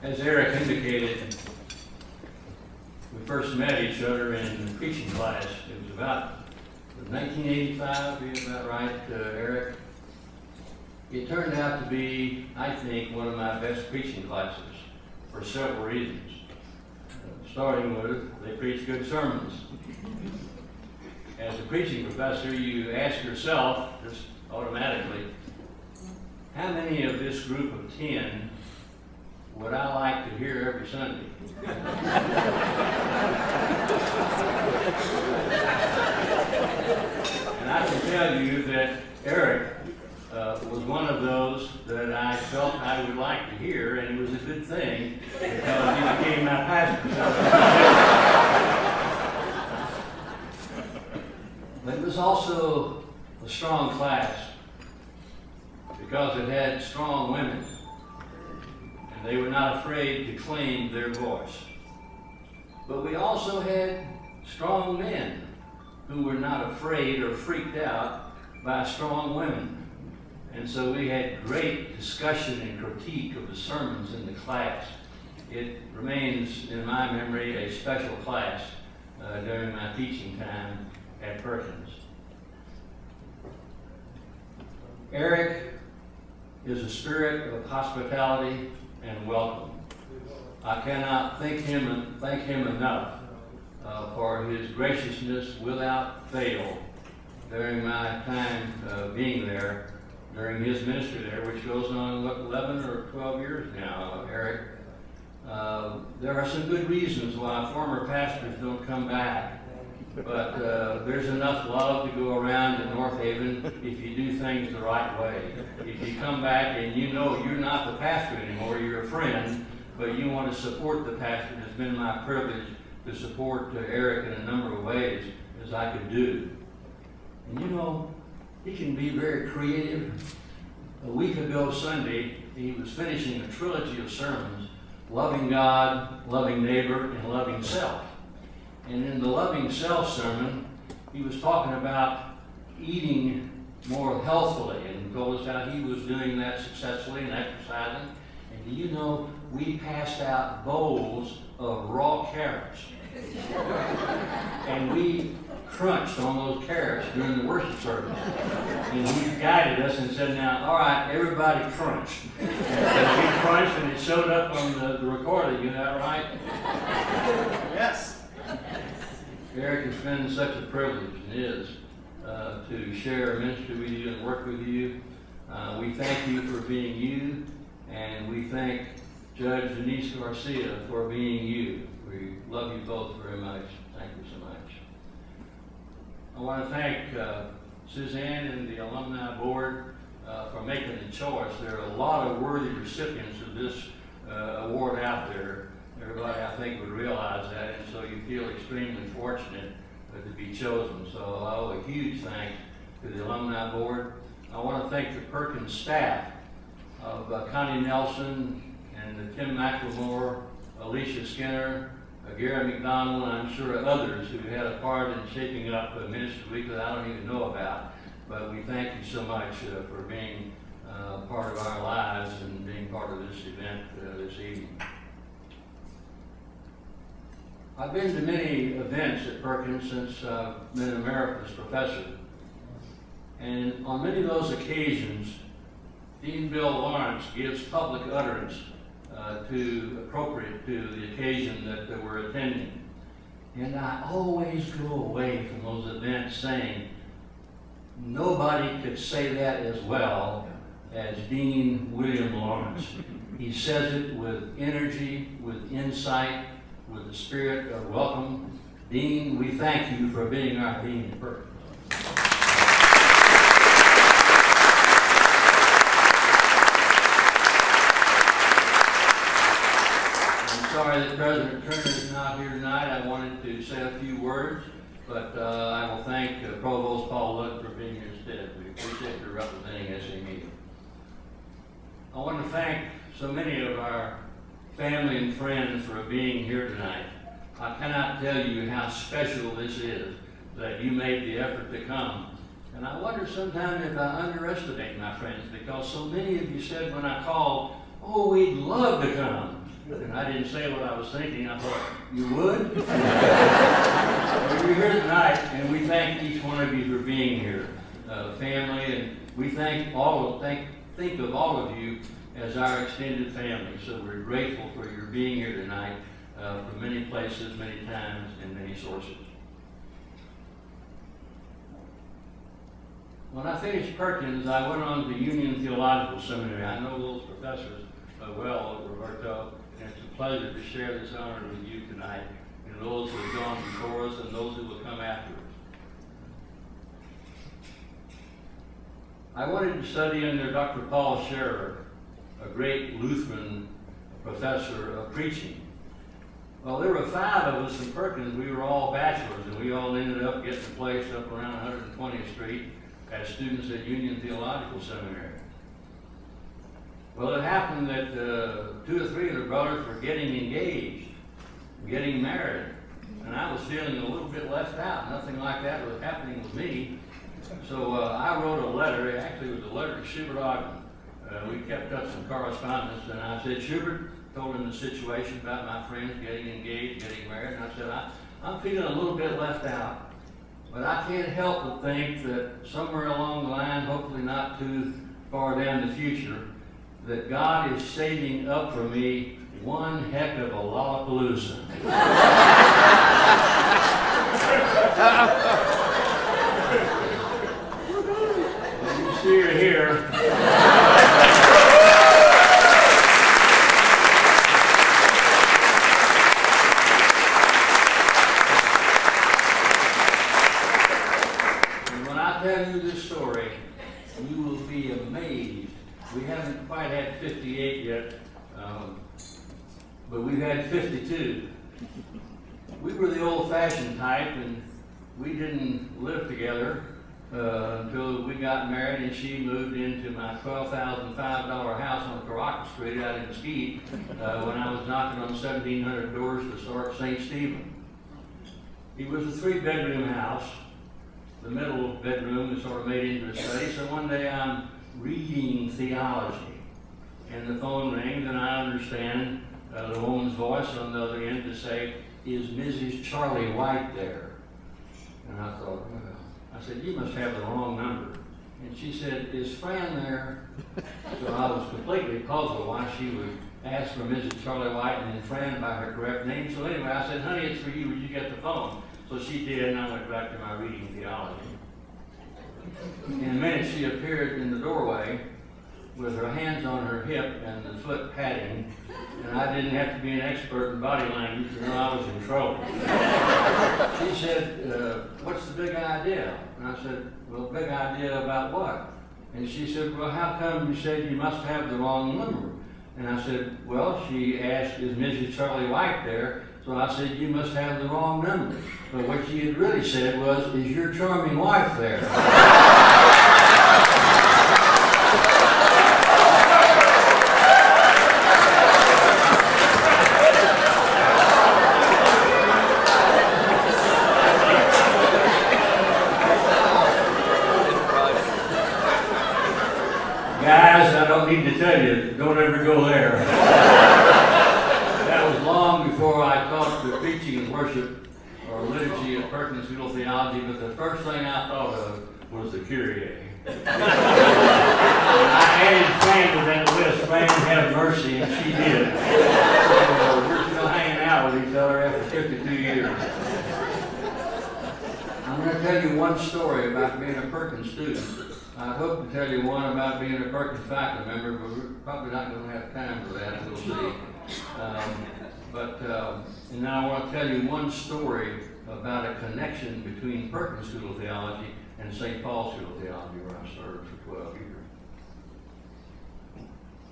As Eric indicated, we first met each other in preaching class. It was about 1985, to be about right, Eric. It turned out to be, I think, one of my best preaching classes for several reasons. Starting with, they preach good sermons. As a preaching professor, you ask yourself, just automatically, how many of this group of 10 what I like to hear every Sunday. And I can tell you that Eric was one of those that I felt I would like to hear, and it was a good thing because he became my pastor. But it was also a strong class because it had strong women, and they were not afraid to claim their voice. But we also had strong men who were not afraid or freaked out by strong women. And so we had great discussion and critique of the sermons in the class. It remains, in my memory, a special class during my teaching time at Perkins. Eric is a spirit of hospitality and welcome. I cannot thank him enough for his graciousness without fail during my time being there, during his ministry there, which goes on, what, 11 or 12 years now, Eric. There are some good reasons why former pastors don't come back, but there's enough love to go around in North Haven if you do things the right way. If you come back and you know you're not the pastor anymore, you're a friend, but you want to support the pastor, it's been my privilege to support Eric in a number of ways as I could do. And you know, he can be very creative. A week ago Sunday, he was finishing a trilogy of sermons, loving God, loving neighbor, and loving self. And in the loving self sermon, he was talking about eating more healthfully, and told us how he was doing that successfully and exercising. And do you know, we passed out bowls of raw carrots. And we crunched on those carrots during the worship service. And he guided us and said, now, all right, everybody crunch. And we crunched and it showed up on the recording, is that right? Yes. Eric, it's been such a privilege, and is, to share ministry with you and work with you. We thank you for being you, and we thank Judge Denise Garcia for being you. We love you both very much. Thank you so much. I want to thank Suzanne and the Alumni Board for making the choice. There are a lot of worthy recipients of this award out there. Everybody, I think, would realize that, and so you feel extremely fortunate to be chosen. So I owe a huge thanks to the Alumni Board. I want to thank the Perkins staff of Connie Nelson and Tim McLemore, Alicia Skinner, Gary McDonald, and I'm sure others who had a part in shaping up Ministry Week that I don't even know about. But we thank you so much for being part of our lives and being part of this event this evening. I've been to many events at Perkins since I've been an emeritus professor. And on many of those occasions, Dean Bill Lawrence gives public utterance appropriate to the occasion that we're attending. And I always go away from those events saying, nobody could say that as well as Dean William Lawrence. He says it with energy, with insight, with the spirit of welcome. Dean, we thank you for being our Dean at Perkins. Sorry that President Turner is not here tonight. I wanted to say a few words, but I will thank Provost Paul Luck for being here instead. We appreciate your representing SME. I want to thank so many of our family and friends for being here tonight. I cannot tell you how special this is that you made the effort to come. And I wonder sometimes if I underestimate my friends, because so many of you said when I called, oh, we'd love to come. And I didn't say what I was thinking. I thought, you would? Well, you're here tonight, and we thank each one of you for being here, family, and we think of all of you as our extended family. So we're grateful for your being here tonight from many places, many times, and many sources. When I finished Perkins, I went on to Union Theological Seminary. I know those professors well, Roberto, and it's a pleasure to share this honor with you tonight, and those who have gone before us and those who will come after us. I wanted to study under Dr. Paul Scherer, a great Lutheran professor of preaching. Well, there were 5 of us in Perkins. We were all bachelors, and we all ended up getting a place up around 120th Street as students at Union Theological Seminary. Well, it happened that 2 or 3 of the brothers were getting engaged, getting married, and I was feeling a little bit left out. Nothing like that was happening with me. So I wrote a letter. It actually was a letter to Schubert Ogden. We kept up some correspondence, and I said, Schubert, told him the situation about my friends getting engaged, getting married, and I said, I'm feeling a little bit left out, but I can't help but think that somewhere along the line, hopefully not too far down the future, that God is saving up for me one heck of a Lollapalooza. You see her here. Tell you this story, you will be amazed. We haven't quite had 58 yet, but we've had 52. We were the old-fashioned type, and we didn't live together until we got married, and she moved into my $12,005 house on Caracas Street out in Mesquite when I was knocking on 1,700 doors to start St. Stephen. It was a 3-bedroom house. The middle bedroom is sort of made into a study. So one day I'm reading theology, and the phone rings, and I understand the woman's voice on the other end to say, "Is Mrs. Charlie White there?" And I thought, well, I said, "You must have the wrong number." And she said, "Is Fran there?" So I was completely puzzled why she would ask for Mrs. Charlie White and then Fran by her correct name. So anyway, I said, "Honey, it's for you. Would you get the phone?" So she did, and I went back to my reading theology. In a minute, she appeared in the doorway with her hands on her hip and the foot padding, and I didn't have to be an expert in body language to know I was in trouble. She said, "What's the big idea?" And I said, "Well, big idea about what?" And she said, "Well, how come you said you must have the wrong number?" And I said, "Well," she asked, "is Mrs. Charlie White there?" So I said, "You must have the wrong number." But what she had really said was, "Is your charming wife there?" Guys, I don't need to tell you, don't ever go there. That was long before I taught the preaching and worship or liturgy at Perkins School of Theology, but the first thing I thought of was the Kyrie. And I added Fran to that list. Fran, have mercy, and she did. So we're still hanging out with each other after 52 years. I'm going to tell you one story about being a Perkins student. I hope to tell you one about being a Perkins faculty member, but we're probably not going to have time for that. We'll see. And now I want to tell you one story about a connection between Perkins School of Theology and St. Paul's School of Theology, where I served for 12 years.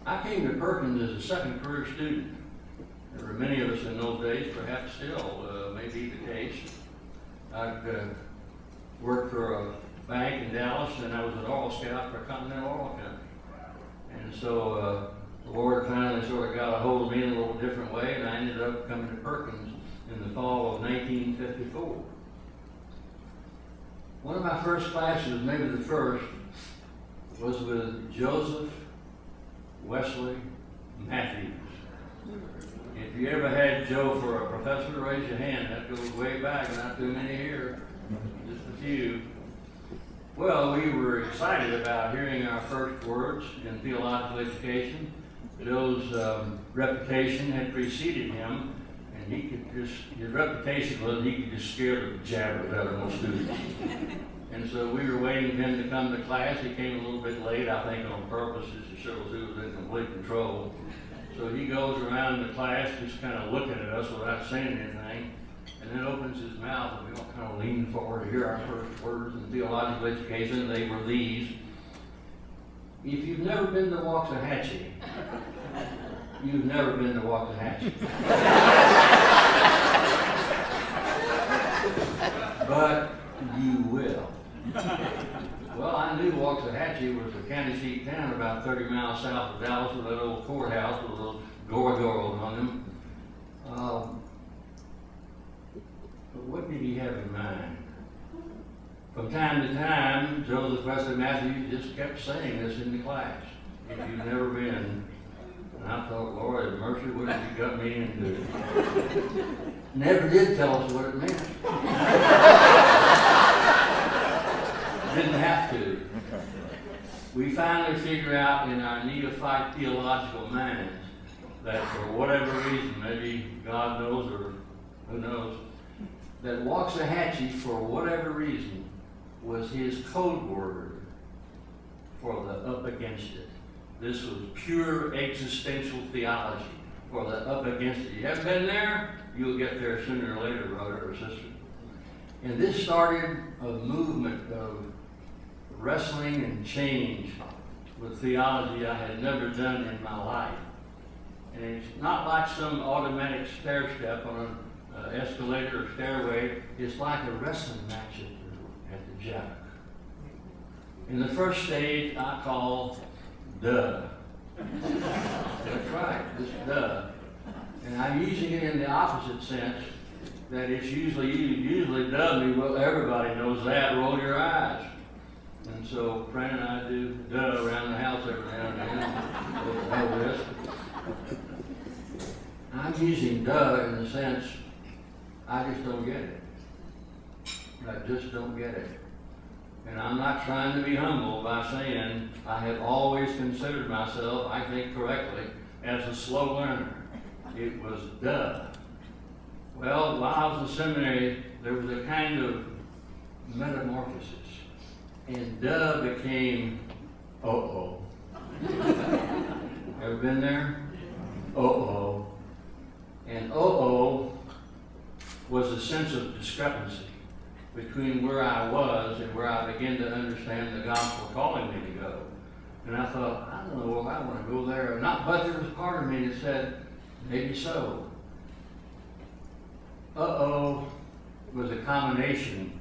I came to Perkins as a second career student. There were many of us in those days, perhaps still may be the case. I'd worked for a bank in Dallas, and I was an oil scout for a Continental Oil Company. And so the Lord finally sort of got a hold of me in a little different way, and I ended up coming to Perkins in the fall of 1954. One of my first classes, maybe the first, was with Joseph Wesley Matthews. If you ever had Joe for a professor, raise your hand. That goes way back, not too many here, just a few. Well, we were excited about hearing our first words in theological education. Joe's reputation had preceded him, and he could just, his reputation was he could just scare the jabbers out of most students. And so we were waiting for him to come to class. He came a little bit late, I think on purpose, just to show us he was in complete control. So he goes around the class just kind of looking at us without saying anything, and then opens his mouth, and we all kind of lean forward to hear our first words in theological education. They were these: if you've never been to Waxahachie, you've never been to Waxahachie. But you will. Well, I knew Waxahachie was a county seat town about 30 miles south of Dallas with that old courthouse with a little gargoyle on them. But what did he have in mind? From time to time, Joseph Wesley Matthews just kept saying this in the class. If you've never been. And I thought, Lord have mercy, what have you got me into? Never did tell us what it meant. Didn't have to. We finally figure out in our neophyte theological minds that for whatever reason, maybe God knows or who knows, that Waxahachie, for whatever reason, was his code word for the up against it. This was pure existential theology for the up against it. You haven't been there? You'll get there sooner or later, brother or sister. And this started a movement of wrestling and change with theology I had never done in my life. And it's not like some automatic stair step on an escalator or stairway. It's like a wrestling match at the Jack. In the first stage, I call duh. That's right, just duh. And I'm using it in the opposite sense, that it's usually duh me, well, everybody knows that, roll your eyes. And so Fran and I do duh around the house every now and then. What the hell is this? I'm using duh in the sense, I just don't get it. I just don't get it. And I'm not trying to be humble by saying I have always considered myself, I think correctly, as a slow learner. It was duh. Well, while I was in seminary, there was a kind of metamorphosis. And duh became uh-oh. Ever been there? Uh-oh. And uh-oh was a sense of discrepancy between where I was and where I began to understand the gospel calling me to go. And I thought, I don't know if I want to go there or not, but there was part of me that said, maybe so. Uh-oh was a combination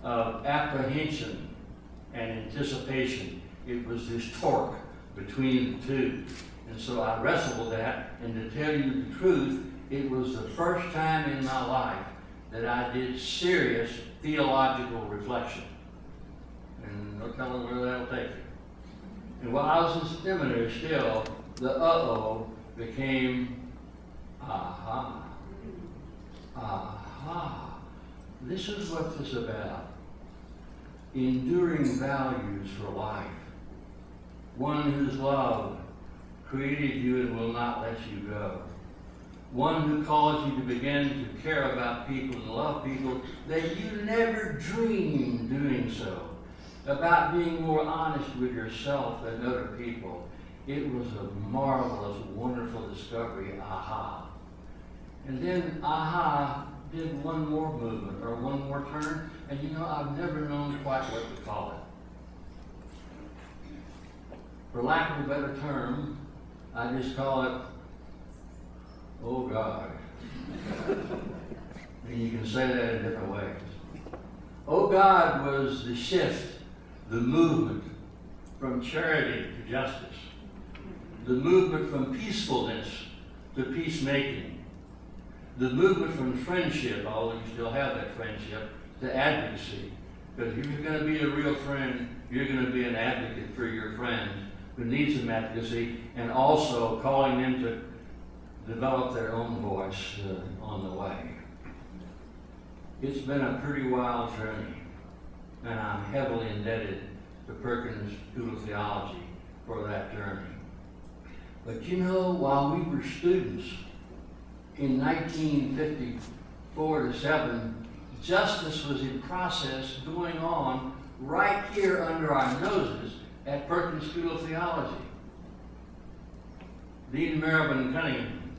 of apprehension and anticipation. It was this torque between the two. And so I wrestled with that, and to tell you the truth, it was the first time in my life that I did serious theological reflection. And no telling where that'll take you. And while I was in seminary still, the uh-oh became aha. Aha. This is what this is about. Enduring values for life. One whose love created you and will not let you go. One who calls you to begin to care about people and love people that you never dreamed doing so. About being more honest with yourself than other people. It was a marvelous, wonderful discovery, aha. And then aha did one more movement or one more turn, and you know, I've never known quite what to call it. For lack of a better term, I just call it, oh God. And you can say that in different ways. Oh God was the shift, the movement from charity to justice, the movement from peacefulness to peacemaking, the movement from friendship, although you still have that friendship, to advocacy. Because if you're going to be a real friend, you're going to be an advocate for your friend who needs some advocacy, and also calling them to develop their own voice on the way. It's been a pretty wild journey, and I'm heavily indebted to Perkins School of Theology for that journey. But you know, while we were students in 1954 to 7, justice was in process going on right here under our noses at Perkins School of Theology. Dean Mervyn Cunningham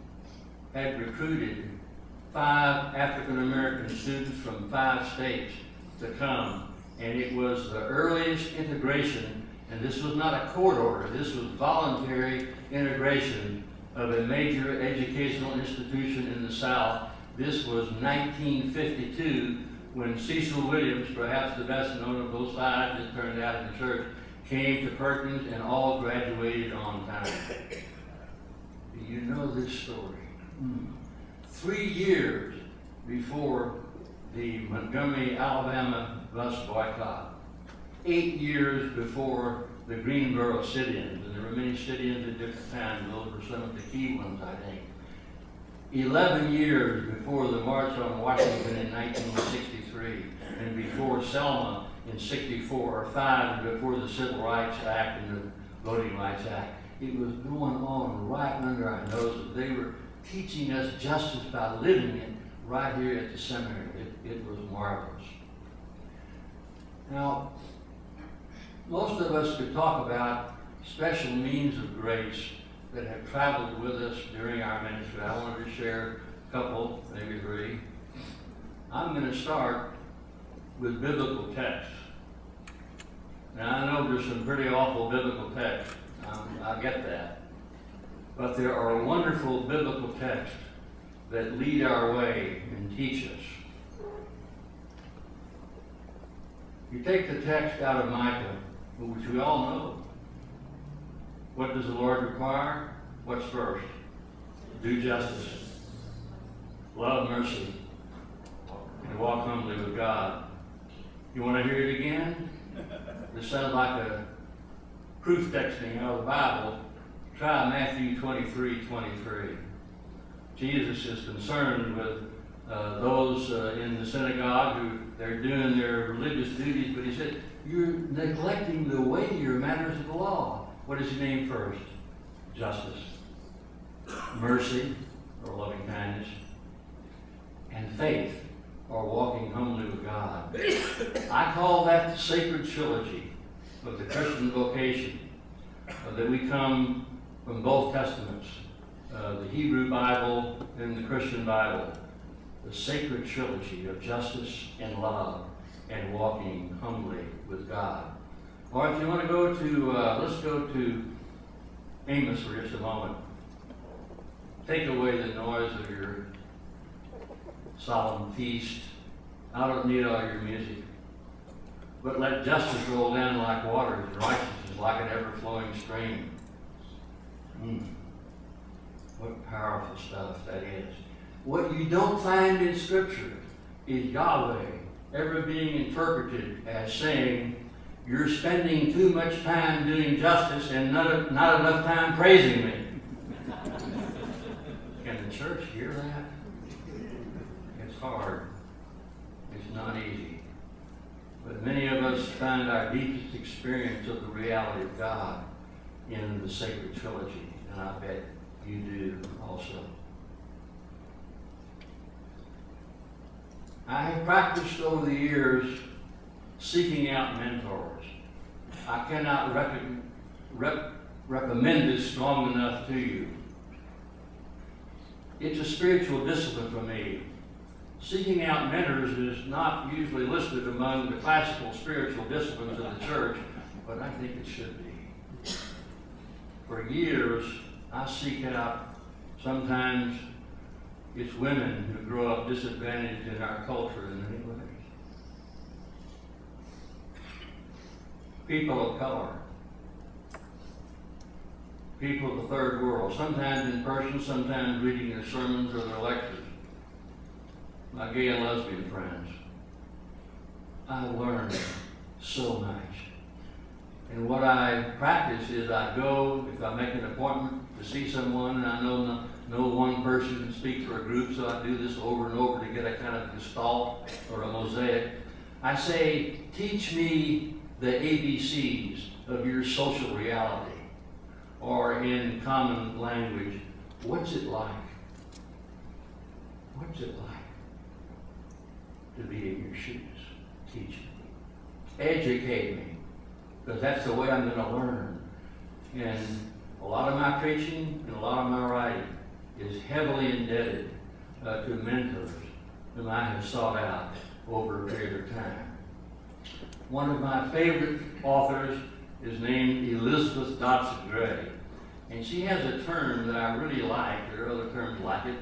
had recruited 5 African American students from 5 states to come, and it was the earliest integration, and this was not a court order, this was voluntary integration of a major educational institution in the South. This was 1952, when Cecil Williams, perhaps the best known of those 5 that turned out in the church, came to Perkins and all graduated on time. Do you know this story? 3 years before the Montgomery, Alabama bus boycott, 8 years before the Greenboro sit-ins, and there were many sit-ins at different times, those were some of the key ones, I think. 11 years before the March on Washington in 1963, and before Selma in 64, or 5, and before the Civil Rights Act and the Voting Rights Act. It was going on right under our noses. They were teaching us justice by living it right here at the seminary. It was marvelous. Now, most of us could talk about special means of grace that have traveled with us during our ministry. I wanted to share a couple, maybe 3. I'm going to start with biblical texts. Now, I know there's some pretty awful biblical texts. I get that. But there are wonderful biblical texts that lead our way and teach us. You take the text out of Micah, which we all know. What does the Lord require? What's first? Do justice, love mercy, and walk humbly with God. You want to hear it again? This sounds like a proof texting out of the Bible. Try Matthew 23:23. Jesus is concerned with those in the synagogue who they're doing their religious duties, but he said, you're neglecting the weightier matters of the law. What does he name first? Justice, mercy, or loving kindness, and faith, or walking humbly with God. I call that the sacred trilogy of the Christian vocation, that we come from both Testaments, the Hebrew Bible and the Christian Bible, the sacred trilogy of justice and love and walking humbly with God. Or if you want to go to, let's go to Amos for just a moment. Take away the noise of your solemn feast. I don't need all your music. But let justice roll down like waters, and righteousness like an ever-flowing stream. What powerful stuff that is. What you don't find in Scripture is Yahweh ever being interpreted as saying, you're spending too much time doing justice and not enough time praising me. Can the church hear that? It's hard. It's not easy. But many of us find our deepest experience of the reality of God in the sacred trilogy, and I bet you do also. I have practiced over the years seeking out mentors. I cannot recommend this strong enough to you. It's a spiritual discipline for me. Seeking out mentors is not usually listed among the classical spiritual disciplines of the church, but I think it should be. For years, I seek out, sometimes it's women who grow up disadvantaged in our culture in many ways. People of color. People of the third world, sometimes in person, sometimes reading their sermons or their lectures. My gay and lesbian friends. I learned so much. And what I practice is I go, if I make an appointment to see someone, and I know no one person can speak for a group, so I do this over and over to get a kind of gestalt or a mosaic. I say, teach me the ABCs of your social reality. Or in common language, what's it like? What's it like to be in your shoes? Teach me. Educate me. Because that's the way I'm going to learn. And A lot of my preaching and a lot of my writing is heavily indebted to mentors whom I have sought out over a period of time. One of my favorite authors is named Elizabeth Dodson Gray, and she has a term that I really like. There are other terms like it,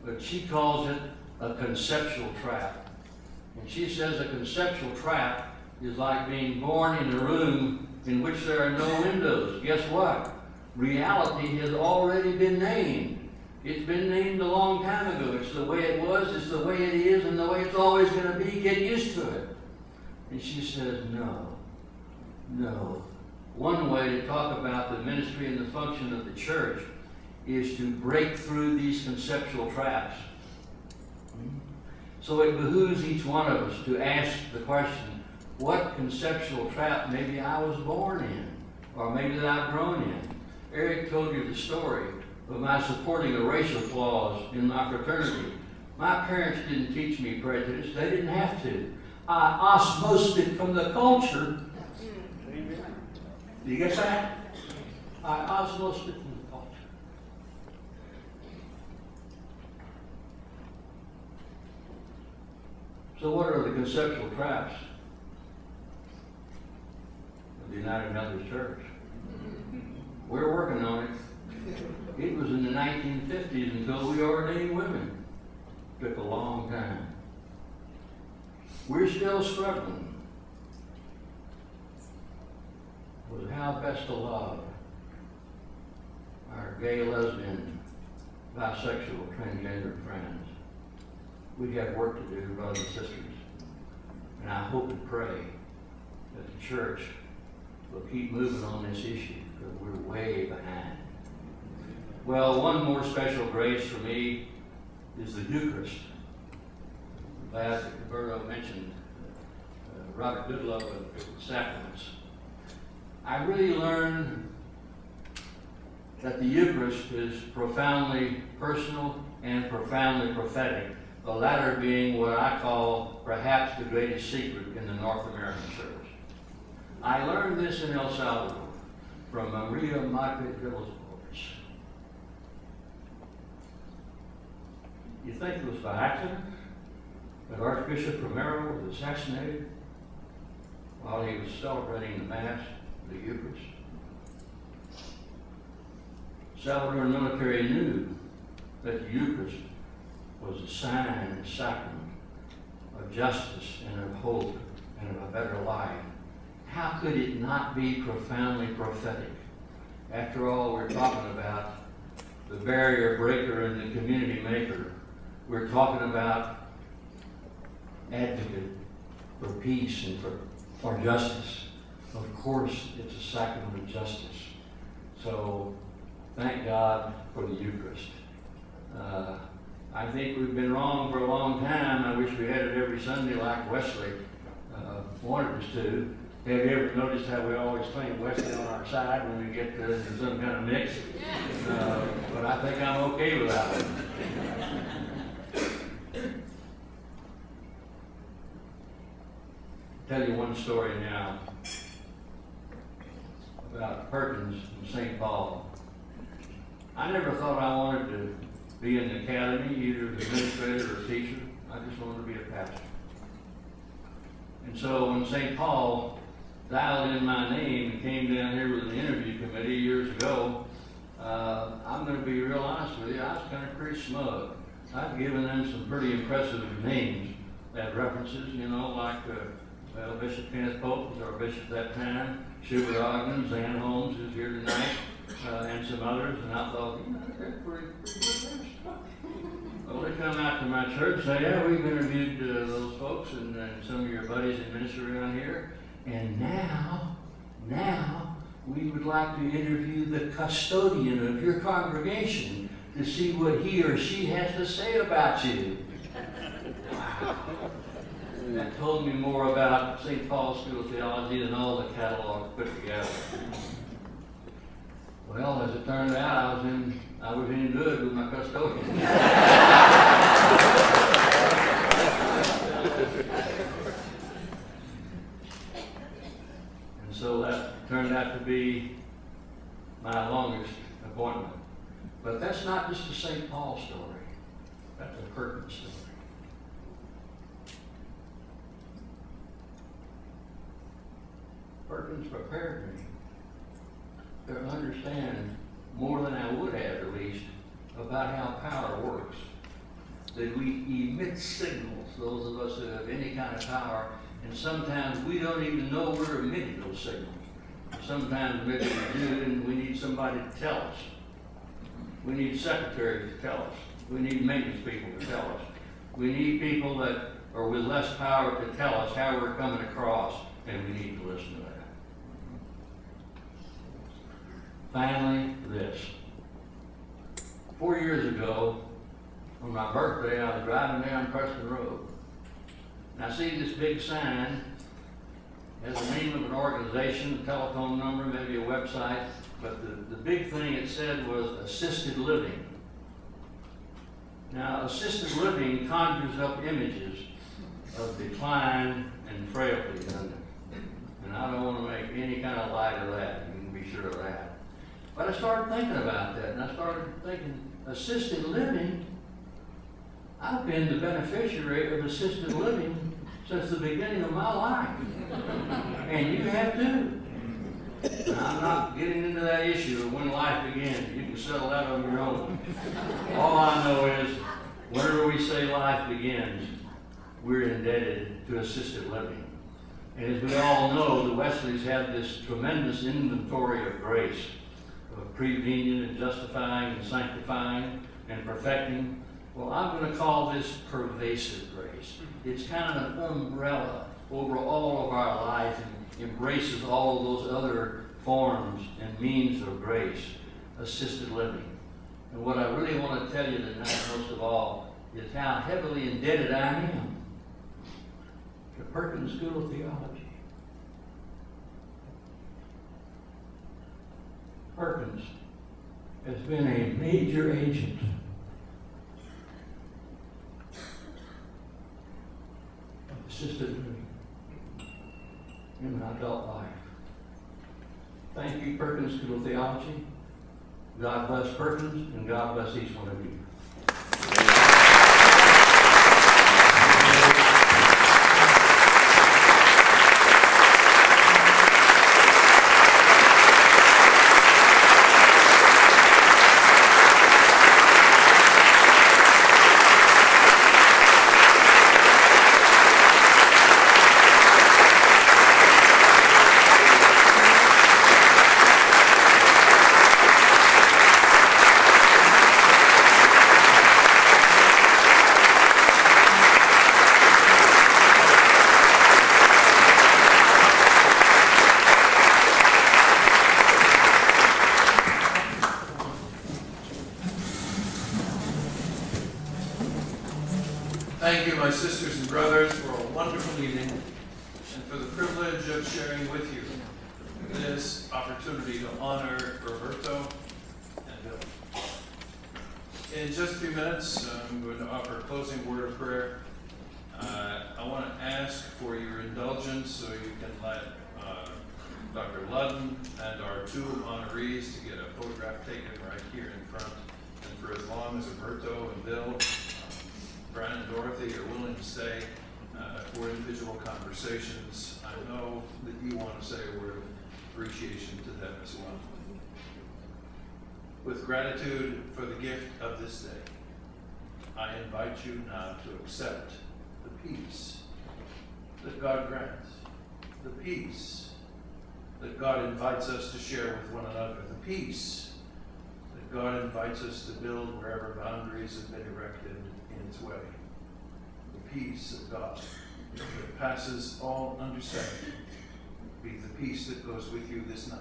but she calls it a conceptual trap. And she says a conceptual trap is like being born in a room in which there are no windows. Guess what? Reality has already been named. It's been named a long time ago. It's the way it was, it's the way it is, and the way it's always going to be. Get used to it. And she says, no, no. One way to talk about the ministry and the function of the church is to break through these conceptual traps. So it behooves each one of us to ask the question, what conceptual trap maybe I was born in, or maybe that I've grown in. Eric told you the story of my supporting a racial clause in my fraternity. My parents didn't teach me prejudice. They didn't have to. I osmosed it from the culture. Do you get that? I osmosed it from the culture. So what are the conceptual traps of the United Methodist Church? We're working on it. It was in the 1950s until we ordained women. It took a long time. We're still struggling with how best to love our gay, lesbian, bisexual, transgender friends. We have work to do, brothers and sisters. And I hope and pray that the church will keep moving on this issue, because we're way behind. Well, one more special grace for me is the Eucharist. I'm glad that Roberto mentioned Robert Goodlow and the sacraments. I really learned that the Eucharist is profoundly personal and profoundly prophetic, the latter being what I call perhaps the greatest secret in the North American church. I learned this in El Salvador from Maria Margaret de los Pobres. You think it was by accident that Archbishop Romero was assassinated while he was celebrating the Mass, the Eucharist? Salvadoran military knew that the Eucharist was a sign and sacrament of justice and of hope and of a better life. How could it not be profoundly prophetic? After all, we're talking about the barrier breaker and the community maker. We're talking about advocate for peace and for justice. Of course, it's a sacrament of justice. So, thank God for the Eucharist. I think we've been wrong for a long time. I wish we had it every Sunday like Wesley wanted us to. Have you ever noticed how we always claim Wesley on our side when we get to some kind of mix? But I think I'm okay with that one. Tell you one story now about Perkins in St. Paul. I never thought I wanted to be in the academy, either as an administrator or a teacher. I just wanted to be a pastor. And so when St. Paul dialed in my name and came down here with an interview committee years ago, I'm going to be real honest with you, I was kind of pretty smug. I've given them some pretty impressive names that references, you know, like well, Bishop Kenneth Pope was our bishop at that time, Schubert Ogden, Zan Holmes is here tonight, and some others, and I thought, you know, they're pretty good. Well, they come out to my church and say, yeah, we've interviewed those folks and some of your buddies in ministry around here, and now we would like to interview the custodian of your congregation to see what he or she has to say about you. Wow. That told me more about St. Paul's School of Theology than all the catalogs put together. Well, as it turned out, I was in good with my custodian. And so that turned out to be my longest appointment. But that's not just a St. Paul story. That's a Perkins story. Perkins prepared me to understand more than I would have, at least, about how power works. That we emit signals, those of us who have any kind of power, and sometimes we don't even know we're emitting those signals. Sometimes maybe we do, and we need somebody to tell us. We need secretaries to tell us. We need maintenance people to tell us. We need people that are with less power to tell us how we're coming across, and we need to listen to that. Finally, this. 4 years ago, on my birthday, I was driving down Preston Road. And I see this big sign. It has the name of an organization, a telephone number, maybe a website. But the big thing it said was assisted living. Now, assisted living conjures up images of decline and frailty, doesn't it? And I don't want to make any kind of light of that. You can be sure of that. But I started thinking about that, and I started thinking, assisted living? I've been the beneficiary of assisted living since the beginning of my life. And you have too. And I'm not getting into that issue of when life begins. You can settle that on your own. All I know is, whenever we say life begins, we're indebted to assisted living. And as we all know, the Wesleys have this tremendous inventory of grace, of prevenient and justifying and sanctifying and perfecting. Well, I'm going to call this pervasive grace. It's kind of an umbrella over all of our life and embraces all of those other forms and means of grace, assisted living. And what I really want to tell you tonight, most of all, is how heavily indebted I am to Perkins School of Theology. Perkins has been a major agent of assisted living in my adult life. Thank you, Perkins School of Theology. God bless Perkins, and God bless each one of you. Thank you, my sisters and brothers, for a wonderful evening and for the privilege of sharing with you this opportunity to honor Roberto and Bill. In just a few minutes, I'm going to offer a closing word of prayer. I want to ask for your indulgence so you can let Dr. Ludden and our two honorees to get a photograph taken right here in front. And for as long as Roberto and Bill, Brian and Dorothy are willing to stay for individual conversations, I know that you want to say a word of appreciation to them as well. With gratitude for the gift of this day, I invite you now to accept the peace that God grants, the peace that God invites us to share with one another, the peace that God invites us to build wherever boundaries have been erected in its way. The peace of God that passes all understanding be the peace that goes with you this night.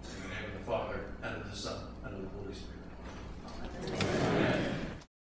In the name of the Father, and of the Son, and of the Holy Spirit.